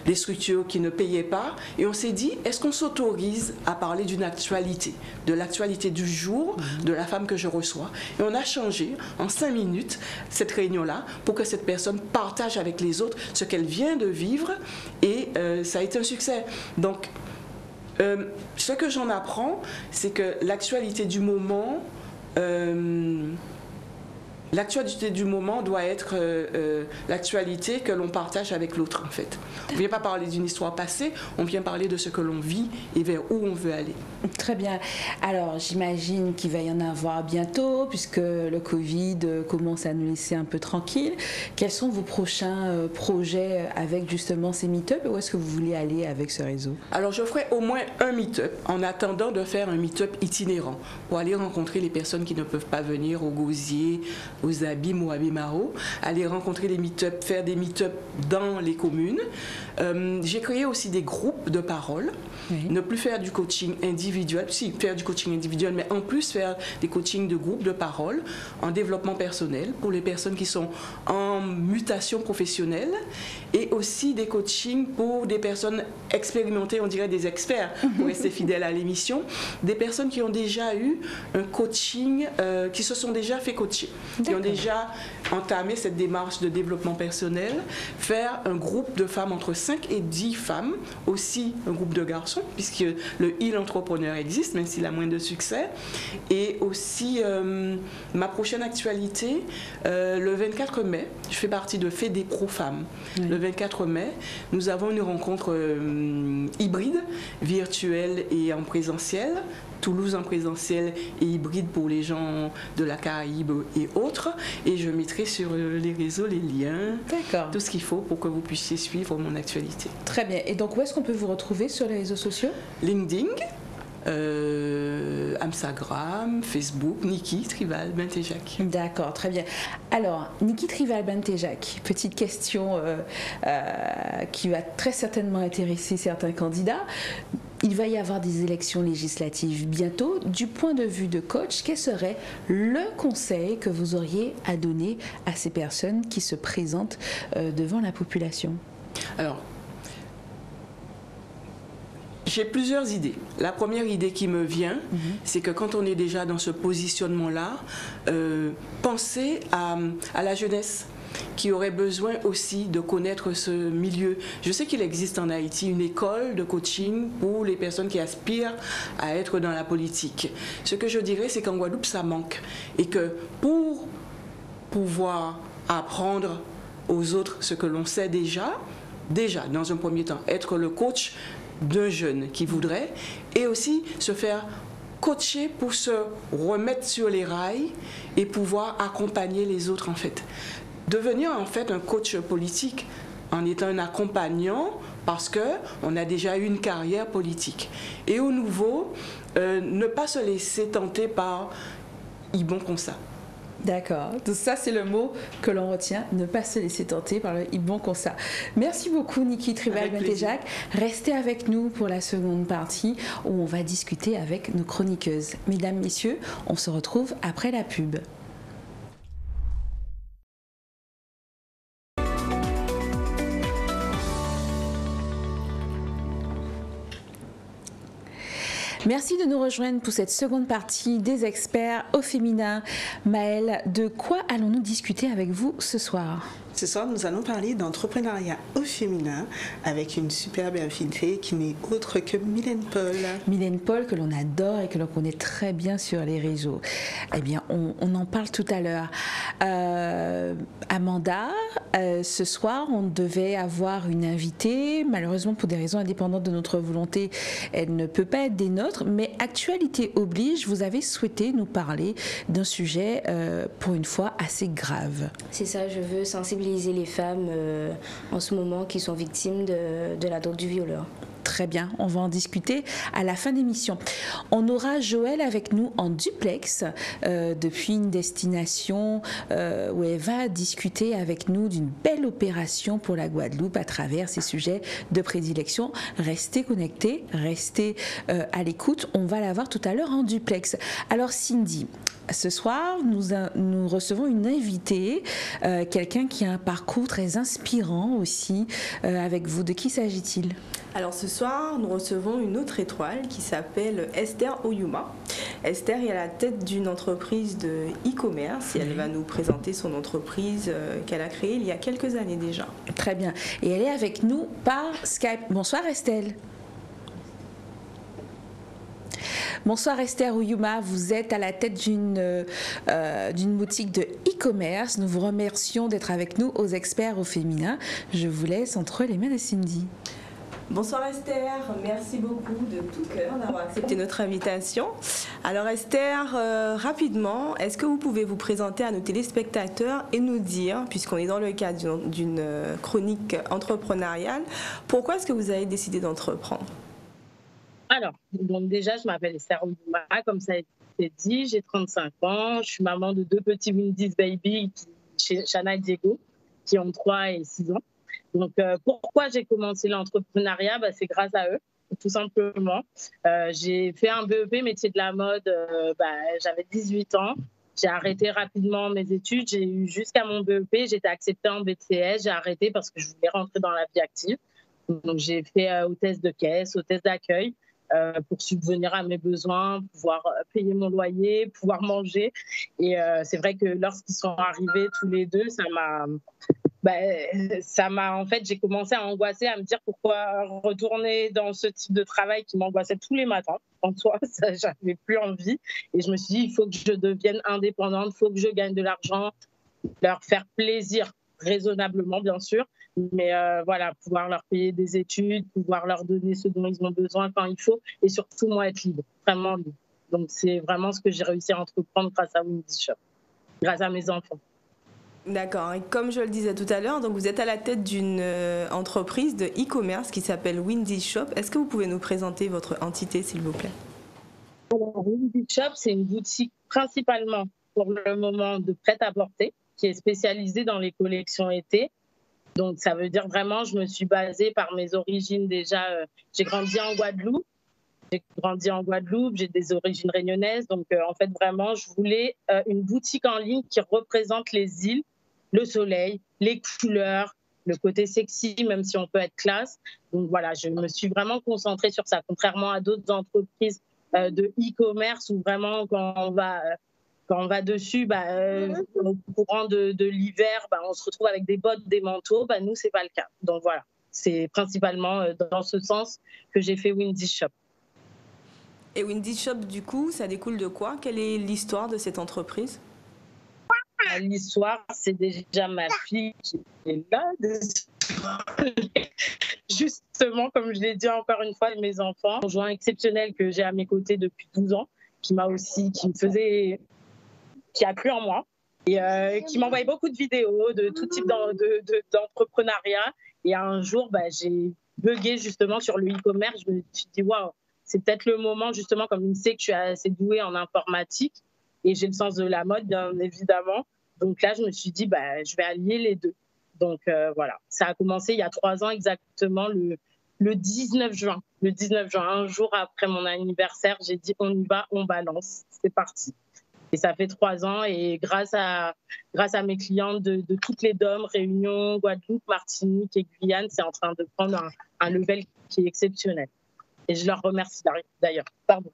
Speaker 5: des structures qui ne payaient pas. Et on s'est dit, est-ce qu'on s'autorise à parler d'une actualité, de l'actualité du jour, de la femme que je reçois? Et on a changé en 5 minutes cette réunion-là pour que cette personne partage avec les autres ce qu'elle vient de vivre. Et ça a été un succès. Donc, ce que j'en apprends, c'est que l'actualité du moment... L'actualité du moment doit être l'actualité que l'on partage avec l'autre, en fait. On ne vient pas parler d'une histoire passée, on vient parler de ce que l'on vit et vers où on veut aller.
Speaker 1: Très bien. Alors, j'imagine qu'il va y en avoir bientôt, puisque le Covid commence à nous laisser un peu tranquilles. Quels sont vos prochains projets avec justement ces meet-up et où est-ce que vous voulez aller avec ce réseau?
Speaker 5: Alors, je ferai au moins un meet-up en attendant de faire un meet-up itinérant pour aller rencontrer les personnes qui ne peuvent pas venir au Gosier, aux Abîmes ou à Bimaro, aller rencontrer les meet-up, faire des meet-up dans les communes. J'ai créé aussi des groupes de parole, ne plus faire du coaching individuel, si faire du coaching individuel, mais en plus faire des coachings de groupes de parole en développement personnel pour les personnes qui sont en mutation professionnelle et aussi des coachings pour des personnes expérimentées, on dirait des experts, pour rester fidèles à l'émission, des personnes qui ont déjà eu un coaching, qui se sont déjà fait coacher, qui ont déjà entamé cette démarche de développement personnel, faire un groupe de femmes entre 5 et 10 femmes, aussi un groupe de garçons, puisque le Heal Entrepreneur entrepreneur existe, même s'il a moins de succès. Et aussi, ma prochaine actualité, le 24 mai, je fais partie de Fédé Pro Femmes. Oui. Le 24 mai, nous avons une rencontre hybride, virtuelle et en présentiel. Toulouse en présentiel et hybride pour les gens de la Caraïbe et autres. Et je mettrai sur les réseaux les liens, tout ce qu'il faut pour que vous puissiez suivre mon actualité.
Speaker 1: Très bien. Et donc, où est-ce qu'on peut vous retrouver sur les réseaux sociaux?
Speaker 5: LinkedIn, Instagram, Facebook, Niki Trival Bentejac.
Speaker 1: D'accord, très bien. Alors, Niki Trival Bentejac, petite question qui va très certainement intéresser certains candidats. Il va y avoir des élections législatives bientôt. Du point de vue de coach, quel serait le conseil que vous auriez à donner à ces personnes qui se présentent devant la population?
Speaker 5: Alors, j'ai plusieurs idées. La première idée qui me vient, c'est que quand on est déjà dans ce positionnement-là, pensez à la jeunesse qui aurait besoin aussi de connaître ce milieu. Je sais qu'il existe en Haïti une école de coaching pour les personnes qui aspirent à être dans la politique. Ce que je dirais, c'est qu'en Guadeloupe, ça manque. Et que pour pouvoir apprendre aux autres ce que l'on sait déjà, dans un premier temps, être le coach d'un jeune qui voudrait, et aussi se faire coacher pour se remettre sur les rails et pouvoir accompagner les autres en fait. Devenir en fait un coach politique en étant un accompagnant parce qu'on a déjà eu une carrière politique. Et au nouveau, ne pas se laisser tenter par « ils bon comme ça ».
Speaker 1: D'accord, donc ça c'est le mot que l'on retient, ne pas se laisser tenter par le « ils bon comme ça ». Merci beaucoup Niki Trival Bentejac. Restez avec nous pour la seconde partie où on va discuter avec nos chroniqueuses. Mesdames, messieurs, on se retrouve après la pub. Merci de nous rejoindre pour cette seconde partie des experts au féminin. Maëlle, de quoi allons-nous discuter avec vous ce soir?
Speaker 2: Ce soir, nous allons parler d'entrepreneuriat au féminin avec une superbe invitée qui n'est autre que Mylène Paul.
Speaker 1: Mylène Paul, que l'on adore et que l'on connaît très bien sur les réseaux. Eh bien, on en parle tout à l'heure. Amanda, ce soir, on devait avoir une invitée. Malheureusement, pour des raisons indépendantes de notre volonté, elle ne peut pas être des nôtres. Mais actualité oblige, vous avez souhaité nous parler d'un sujet, pour une fois, assez grave.
Speaker 3: C'est ça, je veux sensibiliser les femmes en ce moment qui sont victimes de la drogue du violeur.
Speaker 1: Très bien, on va en discuter à la fin d'émission. On aura Joëlle avec nous en duplex depuis une destination où elle va discuter avec nous d'une belle opération pour la Guadeloupe à travers ses sujets de prédilection. Restez connectés, restez à l'écoute. On va la voir tout à l'heure en duplex. Alors Cindy, ce soir, nous recevons une invitée, quelqu'un qui a un parcours très inspirant aussi avec vous. De qui s'agit-il ?
Speaker 4: Alors ce soir, nous recevons une autre étoile qui s'appelle Esther Oyuma. Esther est à la tête d'une entreprise de e-commerce et elle va nous présenter son entreprise qu'elle a créée il y a quelques années déjà.
Speaker 1: Très bien. Et elle est avec nous par Skype. Bonsoir Estelle. Bonsoir Esther Oyuma, vous êtes à la tête d'une boutique de e-commerce. Nous vous remercions d'être avec nous aux experts au féminin. Je vous laisse entre les mains de Cindy.
Speaker 4: Bonsoir Esther, merci beaucoup de tout cœur d'avoir accepté notre invitation. Alors Esther, rapidement, est-ce que vous pouvez vous présenter à nos téléspectateurs et nous dire, puisqu'on est dans le cadre d'une chronique entrepreneuriale, pourquoi est-ce que vous avez décidé d'entreprendre ?
Speaker 6: Alors, donc déjà, je m'appelle Esther Oyuma, comme ça a été dit, j'ai 35 ans, je suis maman de 2 petits Windies Baby, Shana et Diego, qui ont 3 et 6 ans. Donc, pourquoi j'ai commencé l'entrepreneuriat ? C'est grâce à eux, tout simplement. J'ai fait un BEP, métier de la mode, j'avais 18 ans. J'ai arrêté rapidement mes études, j'ai eu jusqu'à mon BEP, j'étais acceptée en BTS, j'ai arrêté parce que je voulais rentrer dans la vie active. Donc, j'ai fait hôtesse de caisse, hôtesse d'accueil pour subvenir à mes besoins, pouvoir payer mon loyer, pouvoir manger. Et c'est vrai que lorsqu'ils sont arrivés tous les deux, ça m'a ça m'a, en fait, j'ai commencé à angoisser, à me dire pourquoi retourner dans ce type de travail qui m'angoissait tous les matins. En soi, j'avais plus envie. Et je me suis dit, il faut que je devienne indépendante, il faut que je gagne de l'argent, leur faire plaisir raisonnablement, bien sûr. Mais voilà, pouvoir leur payer des études, pouvoir leur donner ce dont ils ont besoin quand il faut. Et surtout, moi, être libre, vraiment libre. Donc, c'est vraiment ce que j'ai réussi à entreprendre grâce à Windy Shop, grâce à mes enfants.
Speaker 4: D'accord. Et comme je le disais tout à l'heure, donc vous êtes à la tête d'une entreprise de e-commerce qui s'appelle Windy Shop. Est-ce que vous pouvez nous présenter votre entité, s'il vous plaît?
Speaker 6: Alors, Windy Shop, c'est une boutique principalement pour le moment de prêt-à-porter qui est spécialisée dans les collections été. Donc, ça veut dire vraiment, je me suis basée par mes origines déjà. J'ai grandi en Guadeloupe. J'ai des origines réunionnaises. Donc, en fait, vraiment, je voulais une boutique en ligne qui représente les îles, le soleil, les couleurs, le côté sexy, même si on peut être classe. Donc, voilà, je me suis vraiment concentrée sur ça, contrairement à d'autres entreprises de e-commerce où vraiment, quand on va dessus, au courant de l'hiver, on se retrouve avec des bottes, des manteaux. Nous, ce n'est pas le cas. Donc, voilà, c'est principalement dans ce sens que j'ai fait Windy Shop.
Speaker 4: Et Windy Shop, du coup, ça découle de quoi? Quelle est l'histoire de cette entreprise?
Speaker 6: L'histoire, c'est déjà ma fille qui est là. Justement, comme je l'ai dit encore une fois, mes enfants, un conjoint exceptionnel que j'ai à mes côtés depuis 12 ans, qui a cru en moi et qui m'envoyait beaucoup de vidéos de tout type d'entrepreneuriat. Et un jour, j'ai bugué justement sur le e-commerce. Je me suis dit, waouh, c'est peut-être le moment, justement, comme il sait que je suis assez douée en informatique et j'ai le sens de la mode, bien évidemment. Donc là, je me suis dit, je vais allier les deux. Donc voilà, ça a commencé il y a 3 ans exactement, le 19 juin. Le 19 juin, un jour après mon anniversaire, j'ai dit, on y va, on balance, c'est parti. Et ça fait 3 ans et grâce à mes clientes de toutes les DOM, Réunion, Guadeloupe, Martinique et Guyane, c'est en train de prendre un level qui est exceptionnel. Et je leur remercie d'ailleurs. Pardon.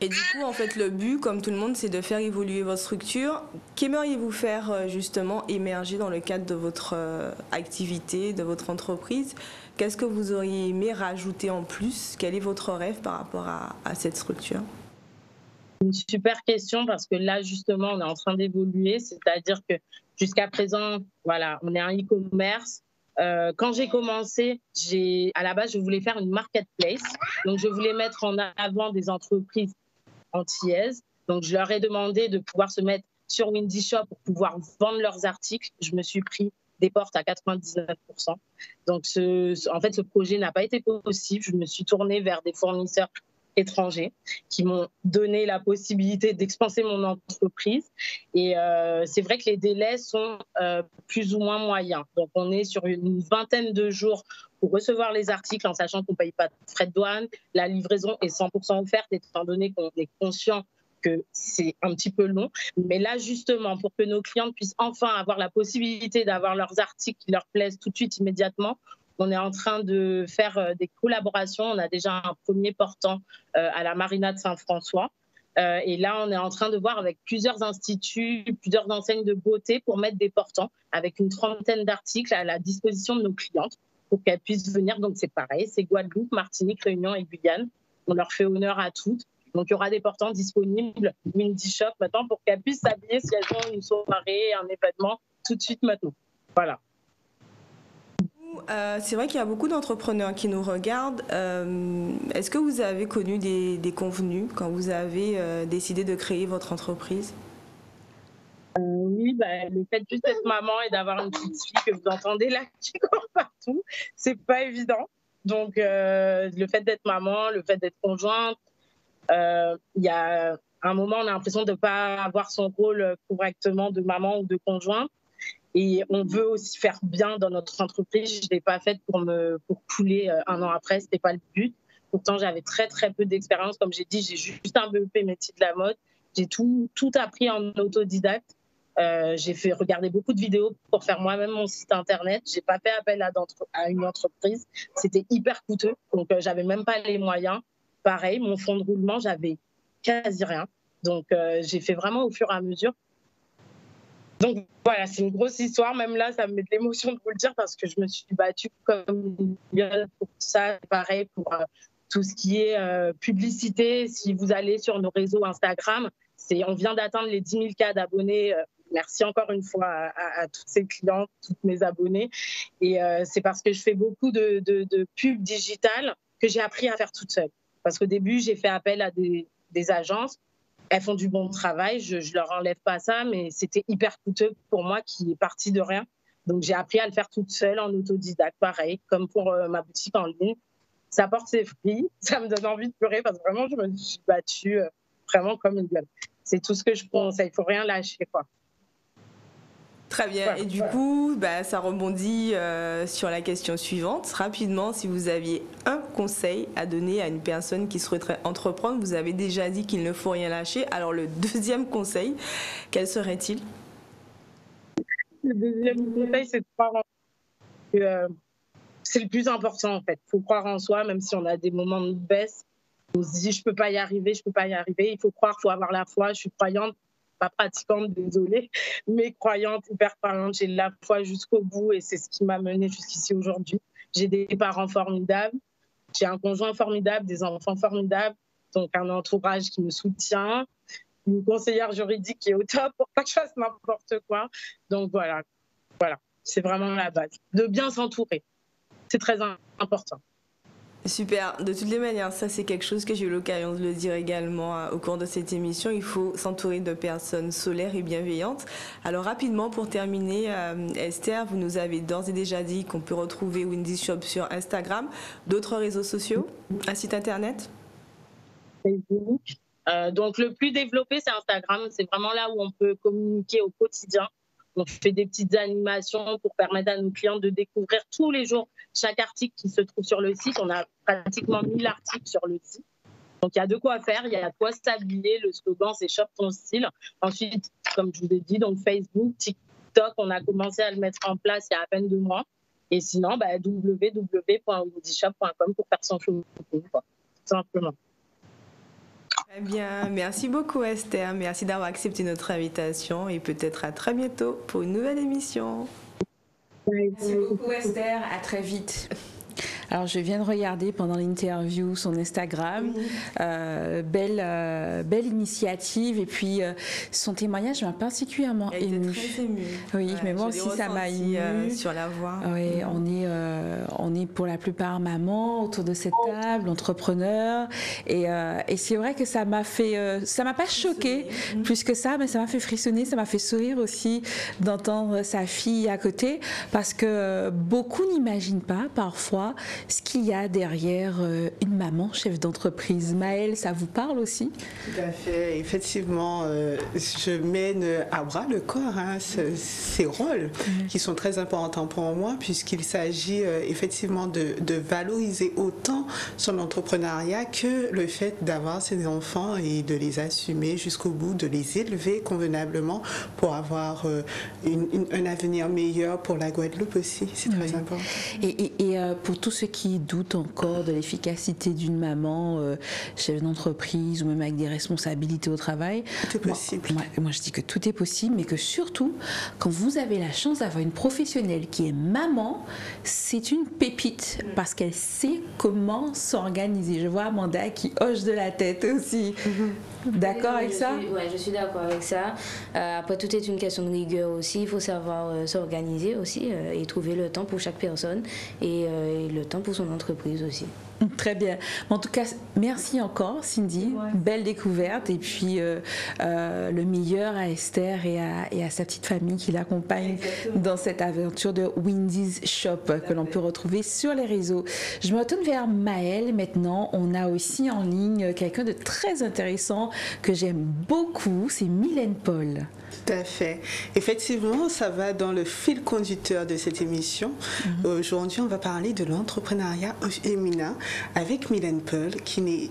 Speaker 4: Et du coup, en fait, le but, comme tout le monde, c'est de faire évoluer votre structure. Qu'aimeriez-vous faire justement émerger dans le cadre de votre activité, de votre entreprise? Qu'est-ce que vous auriez aimé rajouter en plus? Quel est votre rêve par rapport à cette structure?
Speaker 6: Une super question parce que là, justement, on est en train d'évoluer. C'est-à-dire que jusqu'à présent, voilà, on est un e-commerce. Quand j'ai commencé, à la base, je voulais faire une marketplace. Donc, je voulais mettre en avant des entreprises antillaises. Donc, je leur ai demandé de pouvoir se mettre sur Windy Shop pour pouvoir vendre leurs articles. Je me suis pris des portes à 99%. Donc, en fait, ce projet n'a pas été possible. Je me suis tournée vers des fournisseurs étrangers qui m'ont donné la possibilité d'expanser mon entreprise. Et c'est vrai que les délais sont plus ou moins moyens. Donc, on est sur une 20aine de jours pour recevoir les articles en sachant qu'on ne paye pas de frais de douane. La livraison est 100% offerte étant donné qu'on est conscient que c'est un petit peu long. Mais là, justement, pour que nos clientes puissent enfin avoir la possibilité d'avoir leurs articles qui leur plaisent tout de suite, immédiatement, on est en train de faire des collaborations. On a déjà un premier portant à la Marina de Saint-François. Et là, on est en train de voir avec plusieurs instituts, plusieurs enseignes de beauté pour mettre des portants avec une 30aine d'articles à la disposition de nos clientes pour qu'elles puissent venir. Donc, c'est pareil, c'est Guadeloupe, Martinique, Réunion et Guyane. On leur fait honneur à toutes. Donc, il y aura des portants disponibles, Windy Shop maintenant, pour qu'elles puissent s'habiller si elles ont une soirée, un événement, tout de suite maintenant. Voilà.
Speaker 4: C'est vrai qu'il y a beaucoup d'entrepreneurs qui nous regardent. Est-ce que vous avez connu des convenus quand vous avez décidé de créer votre entreprise?
Speaker 6: Oui, le fait juste d'être maman et d'avoir une petite fille que vous entendez là qui court partout, c'est pas évident. Donc, le fait d'être maman, le fait d'être conjointe, il y a un moment, on a l'impression de ne pas avoir son rôle correctement de maman ou de conjointe. Et on veut aussi faire bien dans notre entreprise. Je ne l'ai pas faite pour couler un an après, ce n'était pas le but. Pourtant, j'avais très, très peu d'expérience. Comme j'ai dit, j'ai juste un BEP métier de la mode. J'ai tout appris en autodidacte. J'ai fait regarder beaucoup de vidéos pour faire moi-même mon site internet. Je n'ai pas fait appel à une entreprise. C'était hyper coûteux. Donc, je n'avais même pas les moyens. Pareil, mon fonds de roulement, j'avais quasi rien. Donc, j'ai fait vraiment au fur et à mesure. Donc voilà, c'est une grosse histoire. Même là, ça me met de l'émotion de vous le dire parce que je me suis battue comme une gueule pour ça. Pareil pour tout ce qui est publicité. Si vous allez sur nos réseaux Instagram, on vient d'atteindre les 10 000 cas d'abonnés. Merci encore une fois à tous ces clients, tous mes abonnés. Et c'est parce que je fais beaucoup de pubs digitales que j'ai appris à faire toute seule. Parce qu'au début, j'ai fait appel à des agences. Elles font du bon travail, je leur enlève pas ça, mais c'était hyper coûteux pour moi qui est partie de rien. Donc j'ai appris à le faire toute seule en autodidacte, pareil, comme pour ma boutique en ligne. Ça porte ses fruits, ça me donne envie de pleurer parce que vraiment je me suis battue vraiment comme une gueule. C'est tout ce que je conseille, il faut rien lâcher, quoi.
Speaker 4: Très bien. Et du coup, ça rebondit sur la question suivante. Rapidement, si vous aviez un conseil à donner à une personne qui souhaiterait entreprendre, vous avez déjà dit qu'il ne faut rien lâcher. Alors, le deuxième conseil, quel serait-il?
Speaker 6: Le deuxième conseil, c'est de croire en soi. C'est le plus important, en fait. Il faut croire en soi, même si on a des moments de baisse. On se dit, je ne peux pas y arriver, je ne peux pas y arriver. Il faut croire, il faut avoir la foi. Je suis croyante. Pas pratiquante, désolée, mais croyante, hyper croyante. J'ai la foi jusqu'au bout et c'est ce qui m'a menée jusqu'ici aujourd'hui. J'ai des parents formidables, j'ai un conjoint formidable, des enfants formidables, donc un entourage qui me soutient, une conseillère juridique qui est au top pour pas que je fasse n'importe quoi. Donc voilà, c'est vraiment la base. De bien s'entourer, c'est très important.
Speaker 4: Super. De toutes les manières, ça c'est quelque chose que j'ai eu l'occasion de le dire également au cours de cette émission. Il faut s'entourer de personnes solaires et bienveillantes. Alors rapidement, pour terminer, Esther, vous nous avez d'ores et déjà dit qu'on peut retrouver Windy's Shop sur Instagram, d'autres réseaux sociaux, un site internet?
Speaker 6: Facebook. Donc le plus développé, c'est Instagram. C'est vraiment là où on peut communiquer au quotidien. On fait des petites animations pour permettre à nos clients de découvrir tous les jours chaque article qui se trouve sur le site. On a pratiquement 1000 articles sur le site. Donc, il y a de quoi faire, il y a de quoi s'habiller. Le slogan, c'est « Shop ton style ». Ensuite, comme je vous ai dit, donc Facebook, TikTok, on a commencé à le mettre en place il y a à peine 2 mois. Et sinon, www.windyshop.com pour faire son shopping, tout simplement.
Speaker 4: Eh bien, merci beaucoup Esther, merci d'avoir accepté notre invitation et peut-être à très bientôt pour une nouvelle émission.
Speaker 1: Merci beaucoup Esther, à très vite. Alors, je viens de regarder pendant l'interview son Instagram. Belle initiative. Et puis, son témoignage m'a particulièrement émue.
Speaker 4: Elle était très émue.
Speaker 1: Oui, mais moi aussi, ça m'a émue.
Speaker 4: Sur la voix.
Speaker 1: Oui, on est pour la plupart mamans autour de cette table, entrepreneurs. Et c'est vrai que ça m'a fait... ça m'a pas choquée plus que ça, mais ça m'a fait frissonner, ça m'a fait sourire aussi d'entendre sa fille à côté. Parce que beaucoup n'imaginent pas, parfois, ce qu'il y a derrière une maman chef d'entreprise. Maëlle, ça vous parle aussi?
Speaker 2: Tout à fait. Effectivement, je mène à bras le corps ces rôles qui sont très importants pour moi puisqu'il s'agit effectivement de valoriser autant son entrepreneuriat que le fait d'avoir ses enfants et de les assumer jusqu'au bout, de les élever convenablement pour avoir un avenir meilleur pour la Guadeloupe aussi. C'est très important.
Speaker 1: Et pour tous ceux qui doutent encore de l'efficacité d'une maman chef d'entreprise ou même avec des responsabilités au travail,
Speaker 2: tout est possible.
Speaker 1: Moi, je dis que tout est possible, mais que surtout, quand vous avez la chance d'avoir une professionnelle qui est maman, c'est une pépite parce qu'elle sait comment s'organiser. Je vois Amanda qui hoche de la tête aussi. D'accord avec ça?
Speaker 3: Oui, je suis d'accord avec ça. Après, tout est une question de rigueur aussi. Il faut savoir s'organiser aussi et trouver le temps pour chaque personne et le temps pour son entreprise aussi.
Speaker 1: Très bien. En tout cas, merci encore Cindy. Belle découverte et puis le meilleur à Esther et à sa petite famille qui l'accompagne dans cette aventure de Windy's Shop que l'on peut retrouver sur les réseaux. Je me retourne vers Maëlle maintenant. On a aussi en ligne quelqu'un de très intéressant que j'aime beaucoup, c'est Mylène Paul.
Speaker 2: Tout à fait. Effectivement, ça va dans le fil conducteur de cette émission. Aujourd'hui, on va parler de l'entrepreneuriat féminin avec Mylène Paul, qui est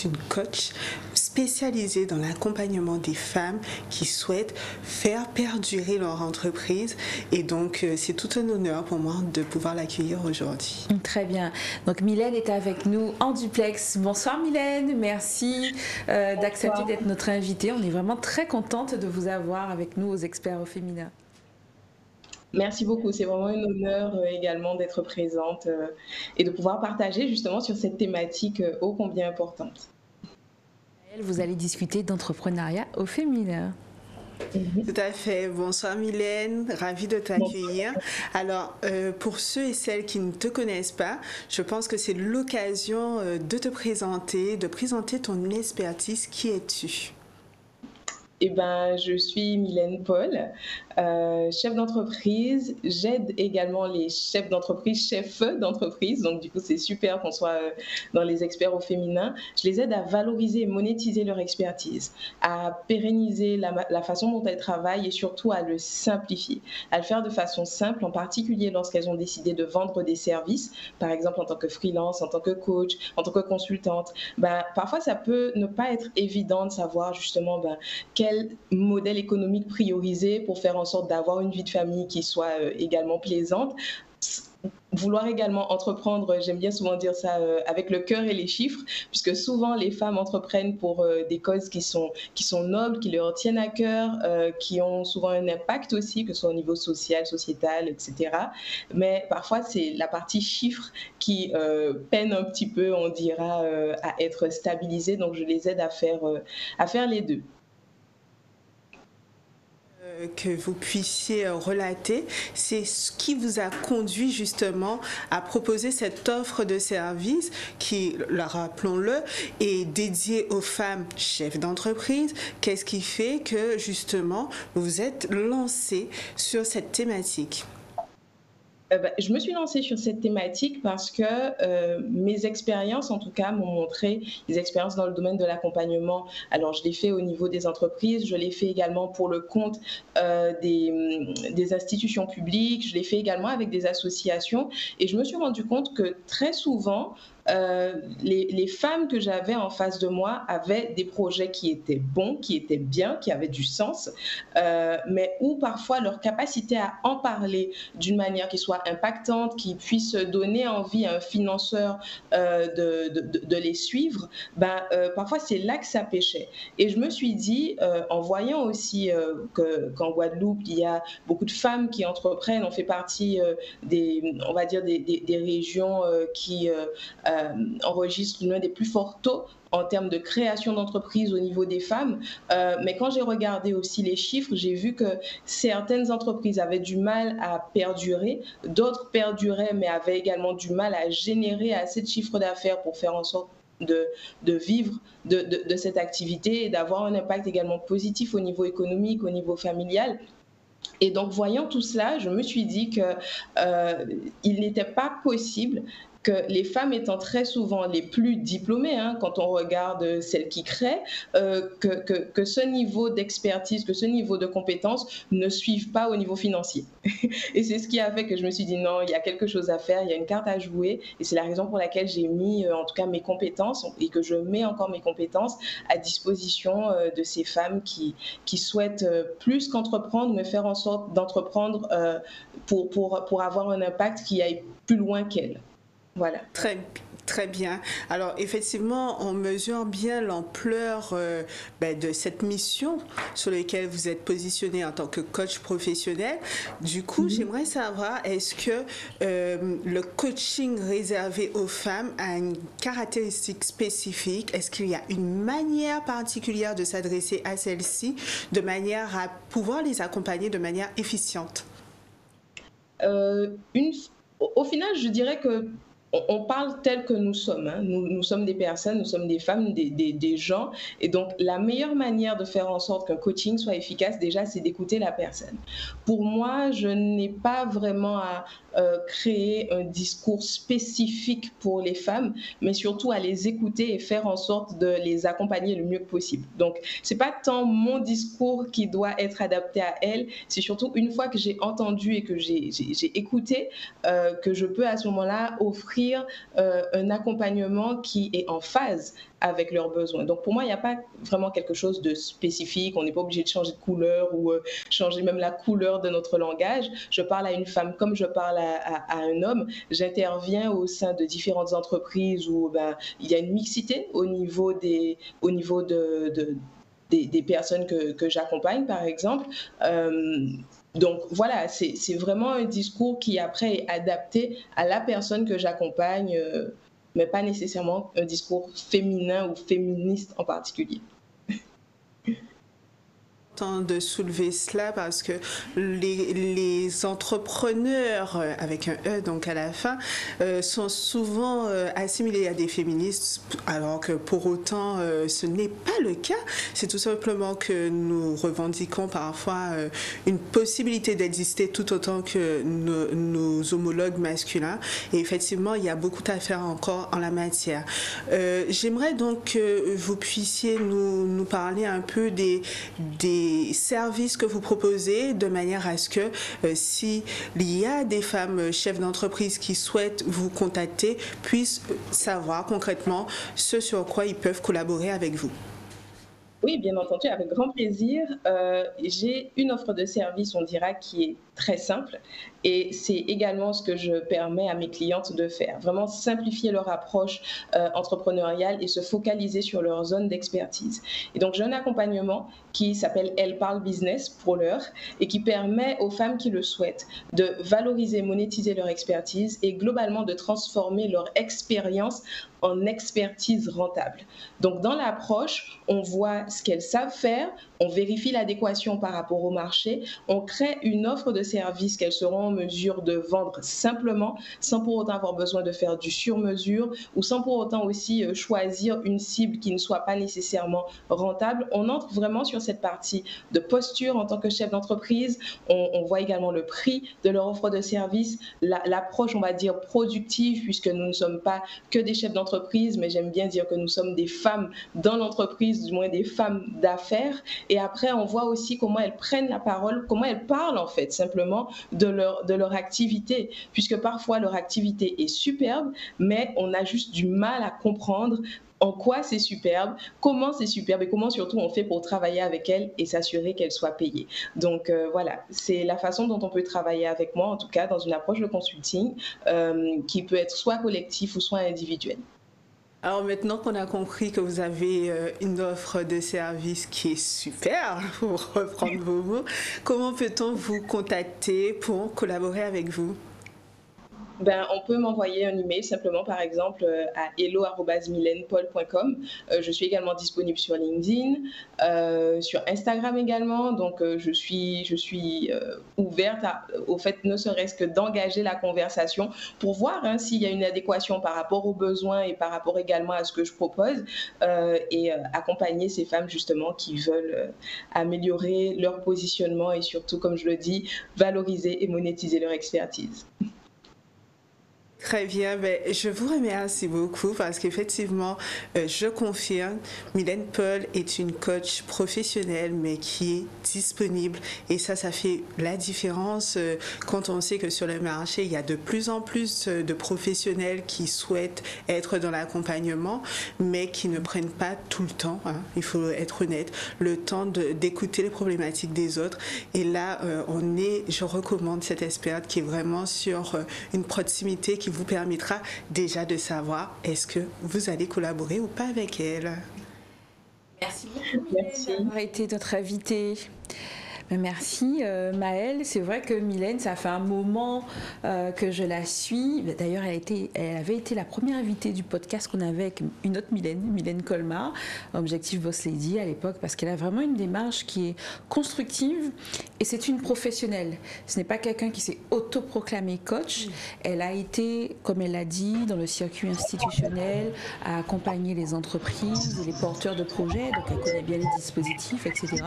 Speaker 2: une coach spécialisée spécialisé dans l'accompagnement des femmes qui souhaitent faire perdurer leur entreprise. Et donc, c'est tout un honneur pour moi de pouvoir l'accueillir aujourd'hui.
Speaker 1: Très bien. Donc, Mylène est avec nous en duplex. Bonsoir Mylène, merci d'accepter d'être notre invitée. On est vraiment très contente de vous avoir avec nous aux Experts au féminin.
Speaker 4: Merci beaucoup, c'est vraiment un honneur également d'être présente et de pouvoir partager justement sur cette thématique ô combien importante.
Speaker 1: Vous allez discuter d'entrepreneuriat au féminin.
Speaker 2: Tout à fait. Bonsoir Mylène, ravie de t'accueillir. Alors, pour ceux et celles qui ne te connaissent pas, je pense que c'est l'occasion de te présenter, de présenter ton expertise. Qui es-tu?
Speaker 4: Eh ben, je suis Mylène Paul, chef d'entreprise. J'aide également les chefs d'entreprise. Donc, du coup, c'est super qu'on soit dans les experts au féminin. Je les aide à valoriser et monétiser leur expertise, à pérenniser la façon dont elles travaillent et surtout à le simplifier, à le faire de façon simple, en particulier lorsqu'elles ont décidé de vendre des services, par exemple en tant que freelance, en tant que coach, en tant que consultante. Ben, parfois, ça peut ne pas être évident de savoir justement quel modèle économique prioriser pour faire en sorte d'avoir une vie de famille qui soit également plaisante. Vouloir également entreprendre, j'aime bien souvent dire ça, avec le cœur et les chiffres, puisque souvent les femmes entreprennent pour des causes qui sont nobles, qui leur tiennent à cœur, qui ont souvent un impact aussi, que ce soit au niveau social, sociétal, etc. Mais parfois, c'est la partie chiffres qui peine un petit peu, on dira, à être stabilisée. Donc, je les aide à faire les deux.
Speaker 2: Que vous puissiez relater, c'est ce qui vous a conduit justement à proposer cette offre de service qui, rappelons-le, est dédiée aux femmes chefs d'entreprise. Qu'est-ce qui fait que justement vous vous êtes lancé sur cette thématique?
Speaker 4: Je me suis lancée sur cette thématique parce que mes expériences, en tout cas, m'ont montré des expériences dans le domaine de l'accompagnement. Alors, je l'ai fait au niveau des entreprises, je l'ai fait également pour le compte des institutions publiques, je l'ai fait également avec des associations. Et je me suis rendu compte que très souvent, les femmes que j'avais en face de moi avaient des projets qui étaient bons, qui étaient bien, qui avaient du sens, mais où parfois leur capacité à en parler d'une manière qui soit impactante, qui puisse donner envie à un financeur de les suivre, parfois c'est là que ça pêchait. Et je me suis dit, en voyant aussi qu'en Guadeloupe, il y a beaucoup de femmes qui entreprennent, on fait partie on va dire des régions qui enregistre l'un des plus forts taux en termes de création d'entreprises au niveau des femmes. Mais quand j'ai regardé aussi les chiffres, j'ai vu que certaines entreprises avaient du mal à perdurer, d'autres perduraient mais avaient également du mal à générer assez de chiffre d'affaires pour faire en sorte de vivre de cette activité et d'avoir un impact également positif au niveau économique, au niveau familial. Et donc, voyant tout cela, je me suis dit qu'il n'était pas possible que les femmes étant très souvent les plus diplômées, quand on regarde celles qui créent, que ce niveau d'expertise, que ce niveau de compétence ne suive pas au niveau financier. Et c'est ce qui a fait que je me suis dit non, il y a quelque chose à faire, il y a une carte à jouer. Et c'est la raison pour laquelle j'ai mis en tout cas mes compétences et que je mets encore mes compétences à disposition de ces femmes qui souhaitent plus qu'entreprendre, mais faire en sorte d'entreprendre pour avoir un impact qui aille plus loin qu'elles. Voilà.
Speaker 2: Très bien. Alors, effectivement, on mesure bien l'ampleur de cette mission sur laquelle vous êtes positionné en tant que coach professionnel. Du coup, j'aimerais savoir, est-ce que le coaching réservé aux femmes a une caractéristique spécifique? Est-ce qu'il y a une manière particulière de s'adresser à celles-ci de manière à pouvoir les accompagner de manière efficiente?
Speaker 4: Au final, je dirais que on parle tel que nous sommes. Nous sommes des personnes, nous sommes des femmes, des gens. Et donc, la meilleure manière de faire en sorte qu'un coaching soit efficace, déjà, c'est d'écouter la personne. Pour moi, je n'ai pas vraiment à créer un discours spécifique pour les femmes, mais surtout à les écouter et faire en sorte de les accompagner le mieux possible. Donc, ce n'est pas tant mon discours qui doit être adapté à elles, c'est surtout une fois que j'ai entendu et que j'ai écouté, que je peux à ce moment-là offrir offrir un accompagnement qui est en phase avec leurs besoins. Donc pour moi, il n'y a pas vraiment quelque chose de spécifique. On n'est pas obligé de changer de couleur ou changer même la couleur de notre langage. Je parle à une femme comme je parle à un homme. J'interviens au sein de différentes entreprises où il y a une mixité au niveau des personnes que j'accompagne, par exemple. Donc voilà, c'est vraiment un discours qui après est adapté à la personne que j'accompagne, mais pas nécessairement un discours féminin ou féministe en particulier.
Speaker 2: De soulever cela parce que les entrepreneurs avec un E donc à la fin sont souvent assimilés à des féministes alors que pour autant ce n'est pas le cas. C'est tout simplement que nous revendiquons parfois une possibilité d'exister tout autant que nos homologues masculins et effectivement il y a beaucoup à faire encore en la matière. J'aimerais donc que vous puissiez nous parler un peu des services que vous proposez de manière à ce que s'il y a des femmes chefs d'entreprise qui souhaitent vous contacter, puissent savoir concrètement ce sur quoi ils peuvent collaborer avec vous.
Speaker 4: Oui, bien entendu, avec grand plaisir. J'ai une offre de service, on dira, qui est très simple et c'est également ce que je permets à mes clientes de faire. Vraiment simplifier leur approche entrepreneuriale et se focaliser sur leur zone d'expertise. Et donc, j'ai un accompagnement qui s'appelle Elle parle business pour l'heure et qui permet aux femmes qui le souhaitent de valoriser, monétiser leur expertise et globalement de transformer leur expérience en expertise rentable. Donc, dans l'approche, on voit ce qu'elles savent faire, on vérifie l'adéquation par rapport au marché, on crée une offre de services qu'elles seront en mesure de vendre simplement, sans pour autant avoir besoin de faire du sur-mesure ou sans pour autant aussi choisir une cible qui ne soit pas nécessairement rentable. On entre vraiment sur cette partie de posture en tant que chef d'entreprise. On voit également le prix de leur offre de service, l'approche, on va dire, productive, puisque nous ne sommes pas que des chefs d'entreprise, mais j'aime bien dire que nous sommes des femmes dans l'entreprise, du moins des femmes d'affaires. Et après, on voit aussi comment elles prennent la parole, comment elles parlent en fait simplement de leur activité, puisque parfois leur activité est superbe, mais on a juste du mal à comprendre en quoi c'est superbe, comment c'est superbe et comment surtout on fait pour travailler avec elle et s'assurer qu'elle soit payée. Donc voilà, c'est la façon dont on peut travailler avec moi, en tout cas dans une approche de consulting qui peut être soit collectif ou soit individuelle.
Speaker 2: Alors maintenant qu'on a compris que vous avez une offre de service qui est super, pour reprendre vos mots, comment peut-on vous contacter pour collaborer avec vous ?
Speaker 4: On peut m'envoyer un email simplement, par exemple, à hello@milenpaul.com. Je suis également disponible sur LinkedIn, sur Instagram également. Donc, je suis ouverte au fait, ne serait-ce que d'engager la conversation pour voir s'il y a une adéquation par rapport aux besoins et par rapport également à ce que je propose et accompagner ces femmes justement qui veulent améliorer leur positionnement et surtout, comme je le dis, valoriser et monétiser leur expertise.
Speaker 2: Très bien, je vous remercie beaucoup parce qu'effectivement, je confirme, Mylène Paul est une coach professionnelle mais qui est disponible et ça fait la différence quand on sait que sur le marché, il y a de plus en plus de professionnels qui souhaitent être dans l'accompagnement mais qui ne prennent pas tout le temps, il faut être honnête, le temps d'écouter les problématiques des autres et là, je recommande cette experte qui est vraiment sur une proximité qui vous permettra déjà de savoir est-ce que vous allez collaborer ou pas avec elle.
Speaker 1: Merci beaucoup d'avoir été notre invitée. Merci Maëlle. C'est vrai que Mylène, ça fait un moment que je la suis. D'ailleurs, elle avait été la première invitée du podcast qu'on avait avec une autre Mylène Colmar, Objectif Boss Lady à l'époque, parce qu'elle a vraiment une démarche qui est constructive et c'est une professionnelle. Ce n'est pas quelqu'un qui s'est autoproclamé coach. Elle a été, comme elle l'a dit, dans le circuit institutionnel, à accompagner les entreprises, les porteurs de projets, donc elle connaît bien les dispositifs, etc.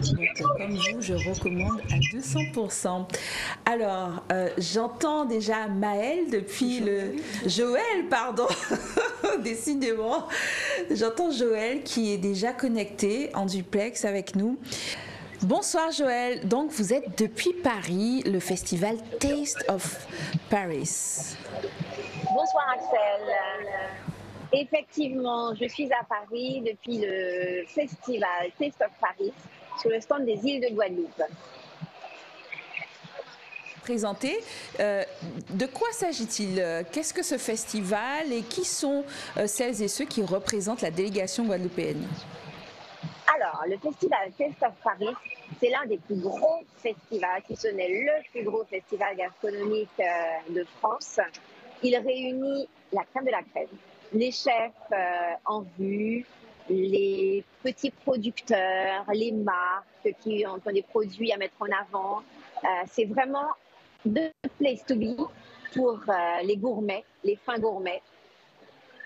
Speaker 1: Donc, comme vous, je recommande à 200%. Alors, j'entends déjà Maëlle depuis Joël, pardon, décidément. J'entends Joël qui est déjà connecté en duplex avec nous. Bonsoir Joël, donc vous êtes depuis Paris, le festival Taste of Paris.
Speaker 7: Bonsoir Axel. Effectivement, je suis à Paris depuis le festival Taste of Paris sur le stand des îles de Guadeloupe.
Speaker 1: Présenté. De quoi s'agit-il? Qu'est-ce que ce festival et qui sont celles et ceux qui représentent la délégation guadeloupéenne?
Speaker 7: Alors, le festival Taste of Paris, c'est l'un des plus gros festivals, si ce n'est le plus gros festival gastronomique de France. Il réunit la crème de la crème, les chefs en vue, les petits producteurs, les marques qui ont des produits à mettre en avant. C'est vraiment the place to be pour les gourmets, les fins gourmets.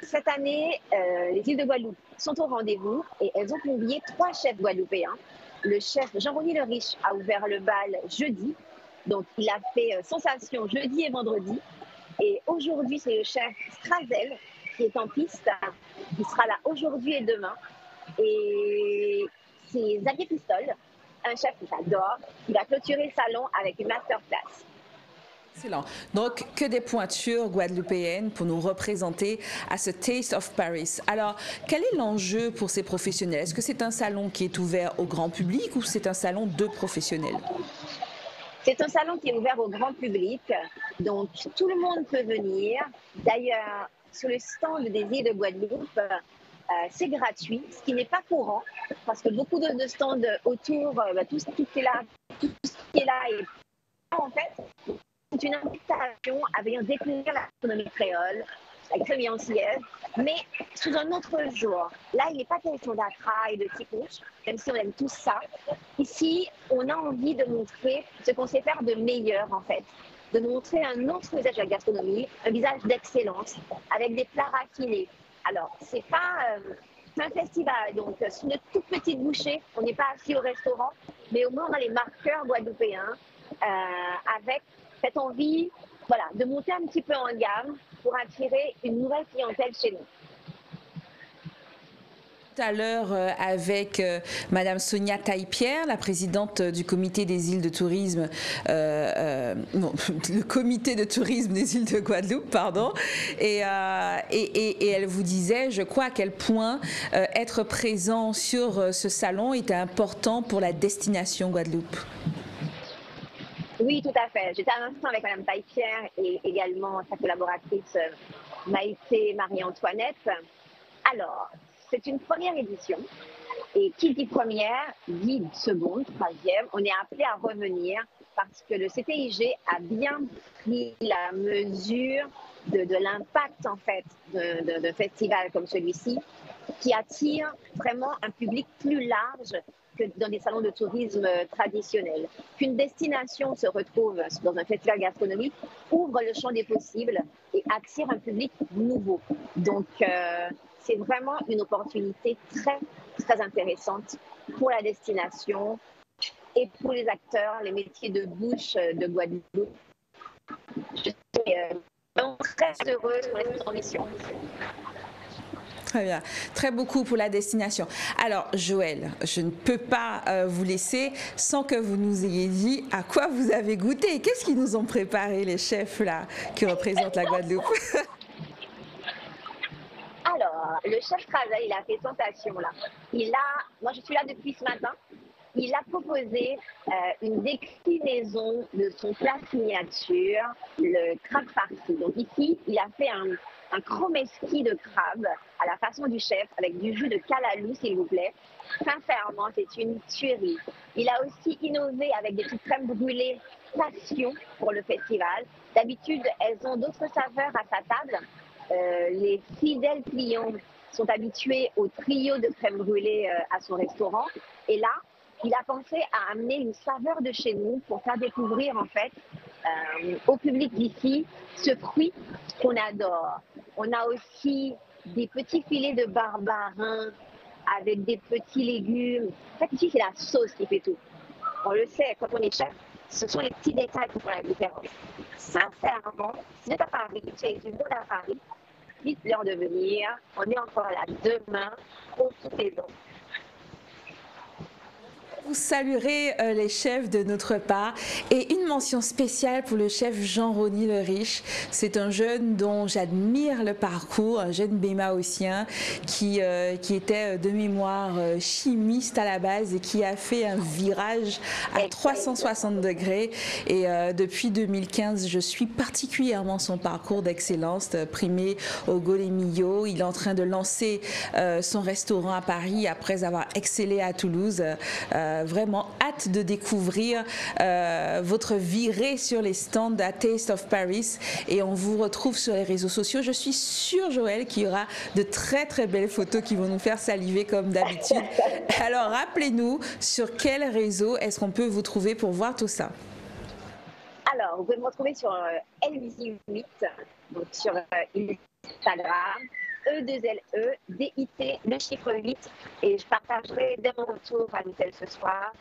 Speaker 7: Cette année, les îles de Guadeloupe sont au rendez-vous et elles ont convié 3 chefs guadeloupéens. Le chef Jean-René Le Riche a ouvert le bal jeudi, donc il a fait sensation jeudi et vendredi. Et aujourd'hui, c'est le chef Strazel qui est en piste. Il sera là aujourd'hui et demain. Et c'est Xavier Pistole, un chef que j'adore, qui va clôturer le salon avec une masterclass.
Speaker 1: Excellent. Donc, que des pointures guadeloupéennes pour nous représenter à ce Taste of Paris. Alors, quel est l'enjeu pour ces professionnels? Est-ce que c'est un salon qui est ouvert au grand public ou c'est un salon de professionnels?
Speaker 7: C'est un salon qui est ouvert au grand public, donc tout le monde peut venir. D'ailleurs, sur le stand des îles de Guadeloupe, c'est gratuit, ce qui n'est pas courant, parce que beaucoup de stands autour, tout ce qui est là et en fait, c'est une invitation à venir découvrir la gastronomie créole, la gastronomie antillaise, mais sous un autre jour. Là, il n'est pas question d'attra et de tikouche, même si on aime tous ça. Ici, on a envie de montrer ce qu'on sait faire de meilleur, en fait. De montrer un autre visage de la gastronomie, un visage d'excellence, avec des plats raffinés. Alors, c'est un festival, donc sur une toute petite bouchée, on n'est pas assis au restaurant, mais au moins on a les marqueurs guadeloupéens, avec cette envie de monter un petit peu en gamme pour attirer une nouvelle clientèle chez nous.
Speaker 1: Tout à l'heure avec Madame Sonia Taille-Pierre, la présidente du comité des îles de tourisme, le comité de tourisme des îles de Guadeloupe, pardon, et elle vous disait, je crois, à quel point être présent sur ce salon était important pour la destination Guadeloupe.
Speaker 7: Oui, tout à fait. J'étais à l'instant avec Madame Taille-Pierre et également sa collaboratrice Maïté Marie-Antoinette. Alors, c'est une première édition et qui dit première dit seconde, troisième. On est appelé à revenir parce que le CTIG a bien pris la mesure de l'impact en fait d'un festival comme celui-ci qui attire vraiment un public plus large que dans des salons de tourisme traditionnels. Qu'une destination se retrouve dans un festival gastronomique ouvre le champ des possibles et attire un public nouveau. Donc, c'est vraiment une opportunité très, très intéressante pour la destination et pour les acteurs, les métiers de bouche de Guadeloupe. Je suis très heureuse pour les ambitions.
Speaker 1: Très bien. Très beaucoup pour la destination. Alors, Joël, je ne peux pas vous laisser sans que vous nous ayez dit à quoi vous avez goûté. Qu'est-ce qu'ils nous ont préparé, les chefs là, qui représentent la Guadeloupe?
Speaker 7: Alors, le chef Strazel, il a fait sensation là. Moi je suis là depuis ce matin, il a proposé une déclinaison de son plat signature, le crabe farci. Donc ici, il a fait un chromeski de crabe à la façon du chef, avec du jus de calalou, s'il vous plaît. Sincèrement, c'est une tuerie. Il a aussi innové avec des petites crèmes brûlées passion pour le festival. D'habitude, elles ont d'autres saveurs à sa table. Les fidèles clients sont habitués au trio de crème brûlée à son restaurant. Et là, il a pensé à amener une saveur de chez nous pour faire découvrir en fait au public d'ici ce fruit qu'on adore. On a aussi des petits filets de barbarin avec des petits légumes. En fait, ici, c'est la sauce qui fait tout. On le sait, quand on est chef, ce sont les petits détails qui font la différence. Sincèrement, si vous êtes à Paris, tu es une bonne à Paris, dites-leur de venir. On est encore là demain, profitez-en.
Speaker 1: Vous saluerez les chefs de notre part et une mention spéciale pour le chef Jean-Rony Le Riche. C'est un jeune dont j'admire le parcours, un jeune bémaossien qui était de mémoire chimiste à la base et qui a fait un virage à 360 degrés. Et depuis 2015, je suis particulièrement son parcours d'excellence, primé au Golemillo. Il est en train de lancer son restaurant à Paris après avoir excellé à Toulouse. Vraiment hâte de découvrir votre virée sur les stands à Taste of Paris et on vous retrouve sur les réseaux sociaux. Je suis sûre, Joël, qu'il y aura de très très belles photos qui vont nous faire saliver comme d'habitude. Alors rappelez-nous, sur quel réseau est-ce qu'on peut vous trouver pour voir tout ça?
Speaker 7: Alors, vous pouvez me retrouver sur LVC8, donc sur Instagram. E2LE, DIT, le chiffre 8, et je partagerai dès mon retour à l'hôtel ce soir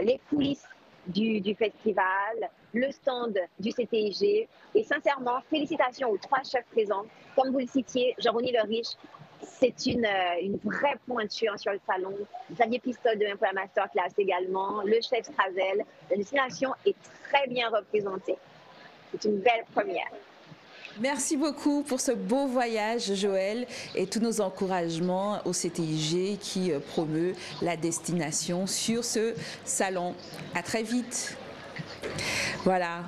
Speaker 7: les coulisses du festival, le stand du CTIG, et sincèrement, félicitations aux 3 chefs présents. Comme vous le citiez, Jean-Rony Le Riche, c'est une vraie pointure sur le salon. Xavier Pistole de pour la Masterclass également, le chef Strazel. La destination est très bien représentée. C'est une belle première.
Speaker 1: Merci beaucoup pour ce beau voyage, Joël, et tous nos encouragements au CTIG qui promeut la destination sur ce salon. À très vite. Voilà,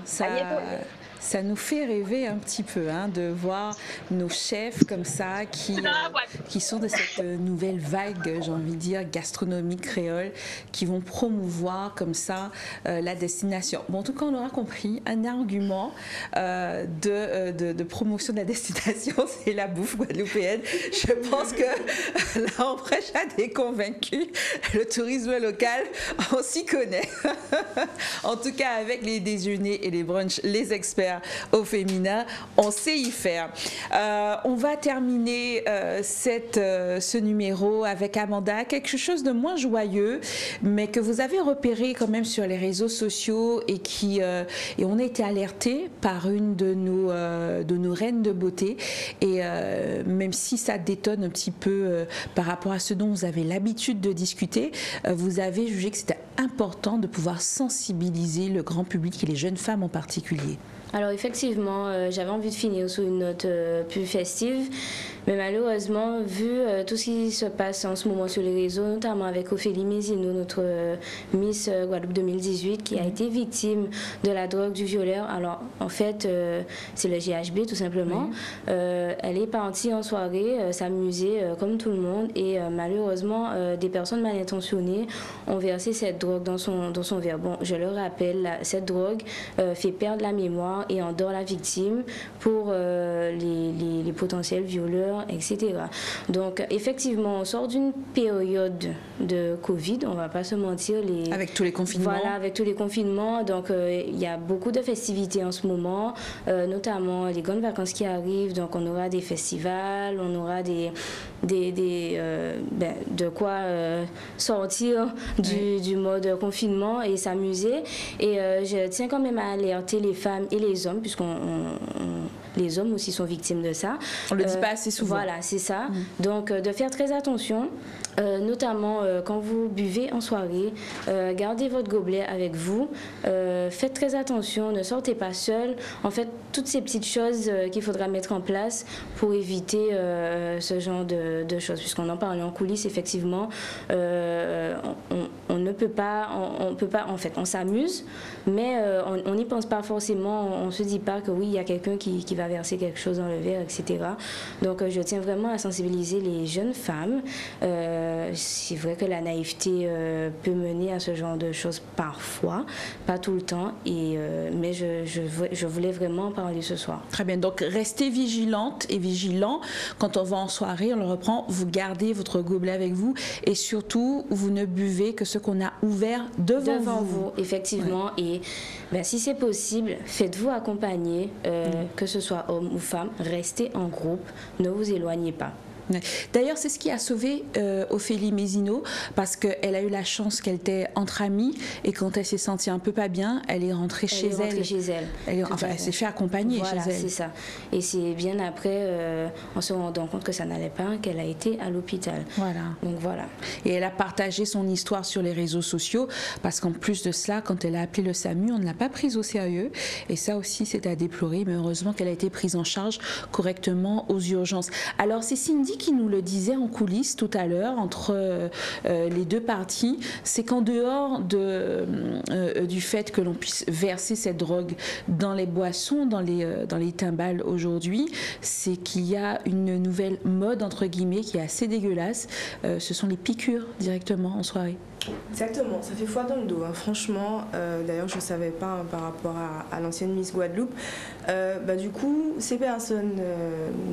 Speaker 1: ça nous fait rêver un petit peu de voir nos chefs comme ça qui sont de cette nouvelle vague, j'ai envie de dire, gastronomique créole, qui vont promouvoir comme ça la destination. Bon, en tout cas, on aura compris, un argument de promotion de la destination, c'est la bouffe guadeloupéenne. Je pense que là, on prêche à des convaincus. Le tourisme local, on s'y connaît. En tout cas, avec les déjeuners et les brunchs, les experts au féminin, on sait y faire. On va terminer ce numéro avec Amanda, quelque chose de moins joyeux, mais que vous avez repéré quand même sur les réseaux sociaux et on a été alerté par une de nos reines de beauté. Et même si ça détonne un petit peu par rapport à ce dont vous avez l'habitude de discuter, vous avez jugé que c'était important de pouvoir sensibiliser le grand public et les jeunes femmes en particulier.
Speaker 3: Alors effectivement, j'avais envie de finir sur une note plus festive, mais malheureusement, vu tout ce qui se passe en ce moment sur les réseaux, notamment avec Ophélie Mézineau, notre Miss Guadeloupe 2018, qui a été victime de la drogue du violeur. Alors en fait, c'est le GHB tout simplement. Elle est partie en soirée s'amuser comme tout le monde et malheureusement, des personnes mal intentionnées ont versé cette drogue dans son verre. Bon, je le rappelle, cette drogue fait perdre la mémoire et endort la victime pour les potentiels violeurs, etc. Donc, effectivement, on sort d'une période de Covid, on ne va pas se mentir.
Speaker 1: Avec tous les confinements.
Speaker 3: Voilà, avec tous les confinements. Donc, il y a beaucoup de festivités en ce moment, notamment les grandes vacances qui arrivent. Donc, on aura des festivals, on aura de quoi sortir du mode confinement et s'amuser. Et je tiens quand même à alerter les femmes et les hommes, puisque les hommes aussi sont victimes de ça.
Speaker 1: On ne le dit pas assez souvent.
Speaker 3: Voilà, c'est ça. Donc, de faire très attention, notamment quand vous buvez en soirée, gardez votre gobelet avec vous, faites très attention, ne sortez pas seul. En fait, toutes ces petites choses qu'il faudra mettre en place pour éviter ce genre de choses. Puisqu'on en parlait en coulisses, effectivement, on ne peut pas, en fait, on s'amuse, mais on n'y pense pas forcément, on ne se dit pas que oui, il y a quelqu'un qui va verser quelque chose dans le verre, etc. Donc, je tiens vraiment à sensibiliser les jeunes femmes. C'est vrai que la naïveté peut mener à ce genre de choses parfois, pas tout le temps, mais je voulais vraiment en parler ce soir.
Speaker 1: Très bien, donc restez vigilantes et vigilants. Quand on va en soirée, on le reprend, vous gardez votre gobelet avec vous et surtout, vous ne buvez que ce qu'on a ouvert devant vous.
Speaker 3: Effectivement, et si c'est possible, faites-vous accompagner, que ce soit homme ou femme, restez en groupe, ne vous éloignez pas.
Speaker 1: D'ailleurs, c'est ce qui a sauvé Ophélie Mézineau, parce qu'elle a eu la chance qu'elle était entre amies, et quand elle s'est sentie un peu pas bien, elle est rentrée chez elle. Elle s'est fait accompagner chez elle.
Speaker 3: Voilà, c'est ça. Et c'est bien après, en se rendant compte que ça n'allait pas, qu'elle a été à l'hôpital.
Speaker 1: Voilà.
Speaker 3: Donc voilà.
Speaker 1: Et elle a partagé son histoire sur les réseaux sociaux, parce qu'en plus de cela, quand elle a appelé le SAMU, on ne l'a pas prise au sérieux. Et ça aussi, c'est à déplorer, mais heureusement qu'elle a été prise en charge correctement aux urgences. Alors, c'est Cindy qui nous le disait en coulisses tout à l'heure, entre les deux parties, c'est qu'en dehors du fait que l'on puisse verser cette drogue dans les boissons, dans les timbales aujourd'hui, c'est qu'il y a une nouvelle mode, entre guillemets, qui est assez dégueulasse. Ce sont les piqûres directement en soirée.
Speaker 4: Exactement, ça fait froid dans le dos, hein. Franchement. D'ailleurs, je ne savais pas, hein, par rapport à l'ancienne Miss Guadeloupe. Du coup, ces personnes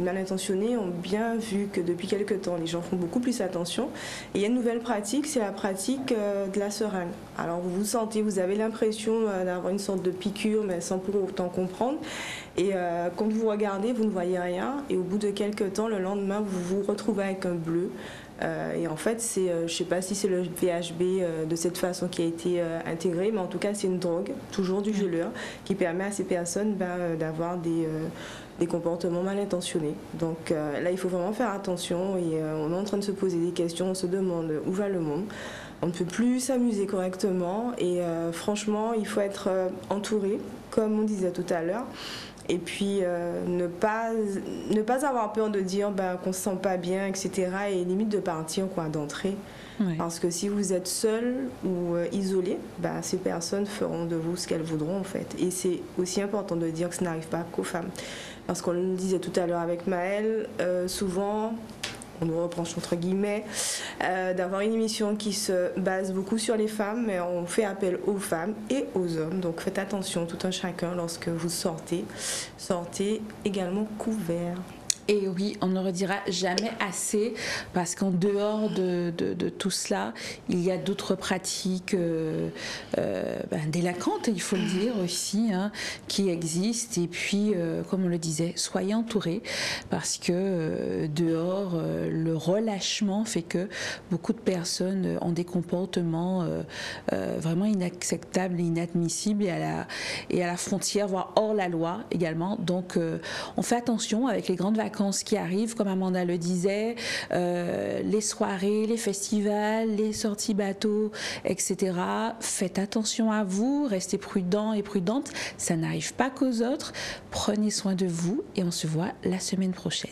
Speaker 4: mal intentionnées ont bien vu que depuis quelques temps, les gens font beaucoup plus attention. Et il y a une nouvelle pratique, c'est la pratique de la seringue. Alors vous sentez, vous avez l'impression d'avoir une sorte de piqûre, mais sans pour autant comprendre. Et quand vous regardez, vous ne voyez rien. Et au bout de quelques temps, le lendemain, vous vous retrouvez avec un bleu. Et en fait, je ne sais pas si c'est le VHB de cette façon qui a été intégré, mais en tout cas, c'est une drogue, toujours du geleur, qui permet à ces personnes d'avoir des comportements mal intentionnés. Donc là, il faut vraiment faire attention, et on est en train de se poser des questions, on se demande où va le monde. On ne peut plus s'amuser correctement, et franchement, il faut être entouré, comme on disait tout à l'heure. Et puis ne pas avoir peur de dire qu'on ne se sent pas bien, etc. Et limite de partir, d'entrer. Oui. Parce que si vous êtes seul ou isolé, ces personnes feront de vous ce qu'elles voudront en fait. Et c'est aussi important de dire que ça n'arrive pas qu'aux femmes. Parce qu'on le disait tout à l'heure avec Maëlle, souvent on nous reproche entre guillemets d'avoir une émission qui se base beaucoup sur les femmes, mais on fait appel aux femmes et aux hommes. Donc faites attention, tout un chacun, lorsque vous sortez également couvert.
Speaker 1: Et oui, on ne redira jamais assez, parce qu'en dehors de tout cela, il y a d'autres pratiques délinquantes, il faut le dire aussi, hein, qui existent. Et puis, comme on le disait, soyez entourés, parce que dehors, le relâchement fait que beaucoup de personnes ont des comportements vraiment inacceptables et inadmissibles, et à la frontière, voire hors la loi également. Donc, on fait attention avec les grandes vacances qui arrivent, comme Amanda le disait, les soirées, les festivals, les sorties bateaux, etc. Faites attention à vous, restez prudents et prudentes, ça n'arrive pas qu'aux autres. Prenez soin de vous, et on se voit la semaine prochaine.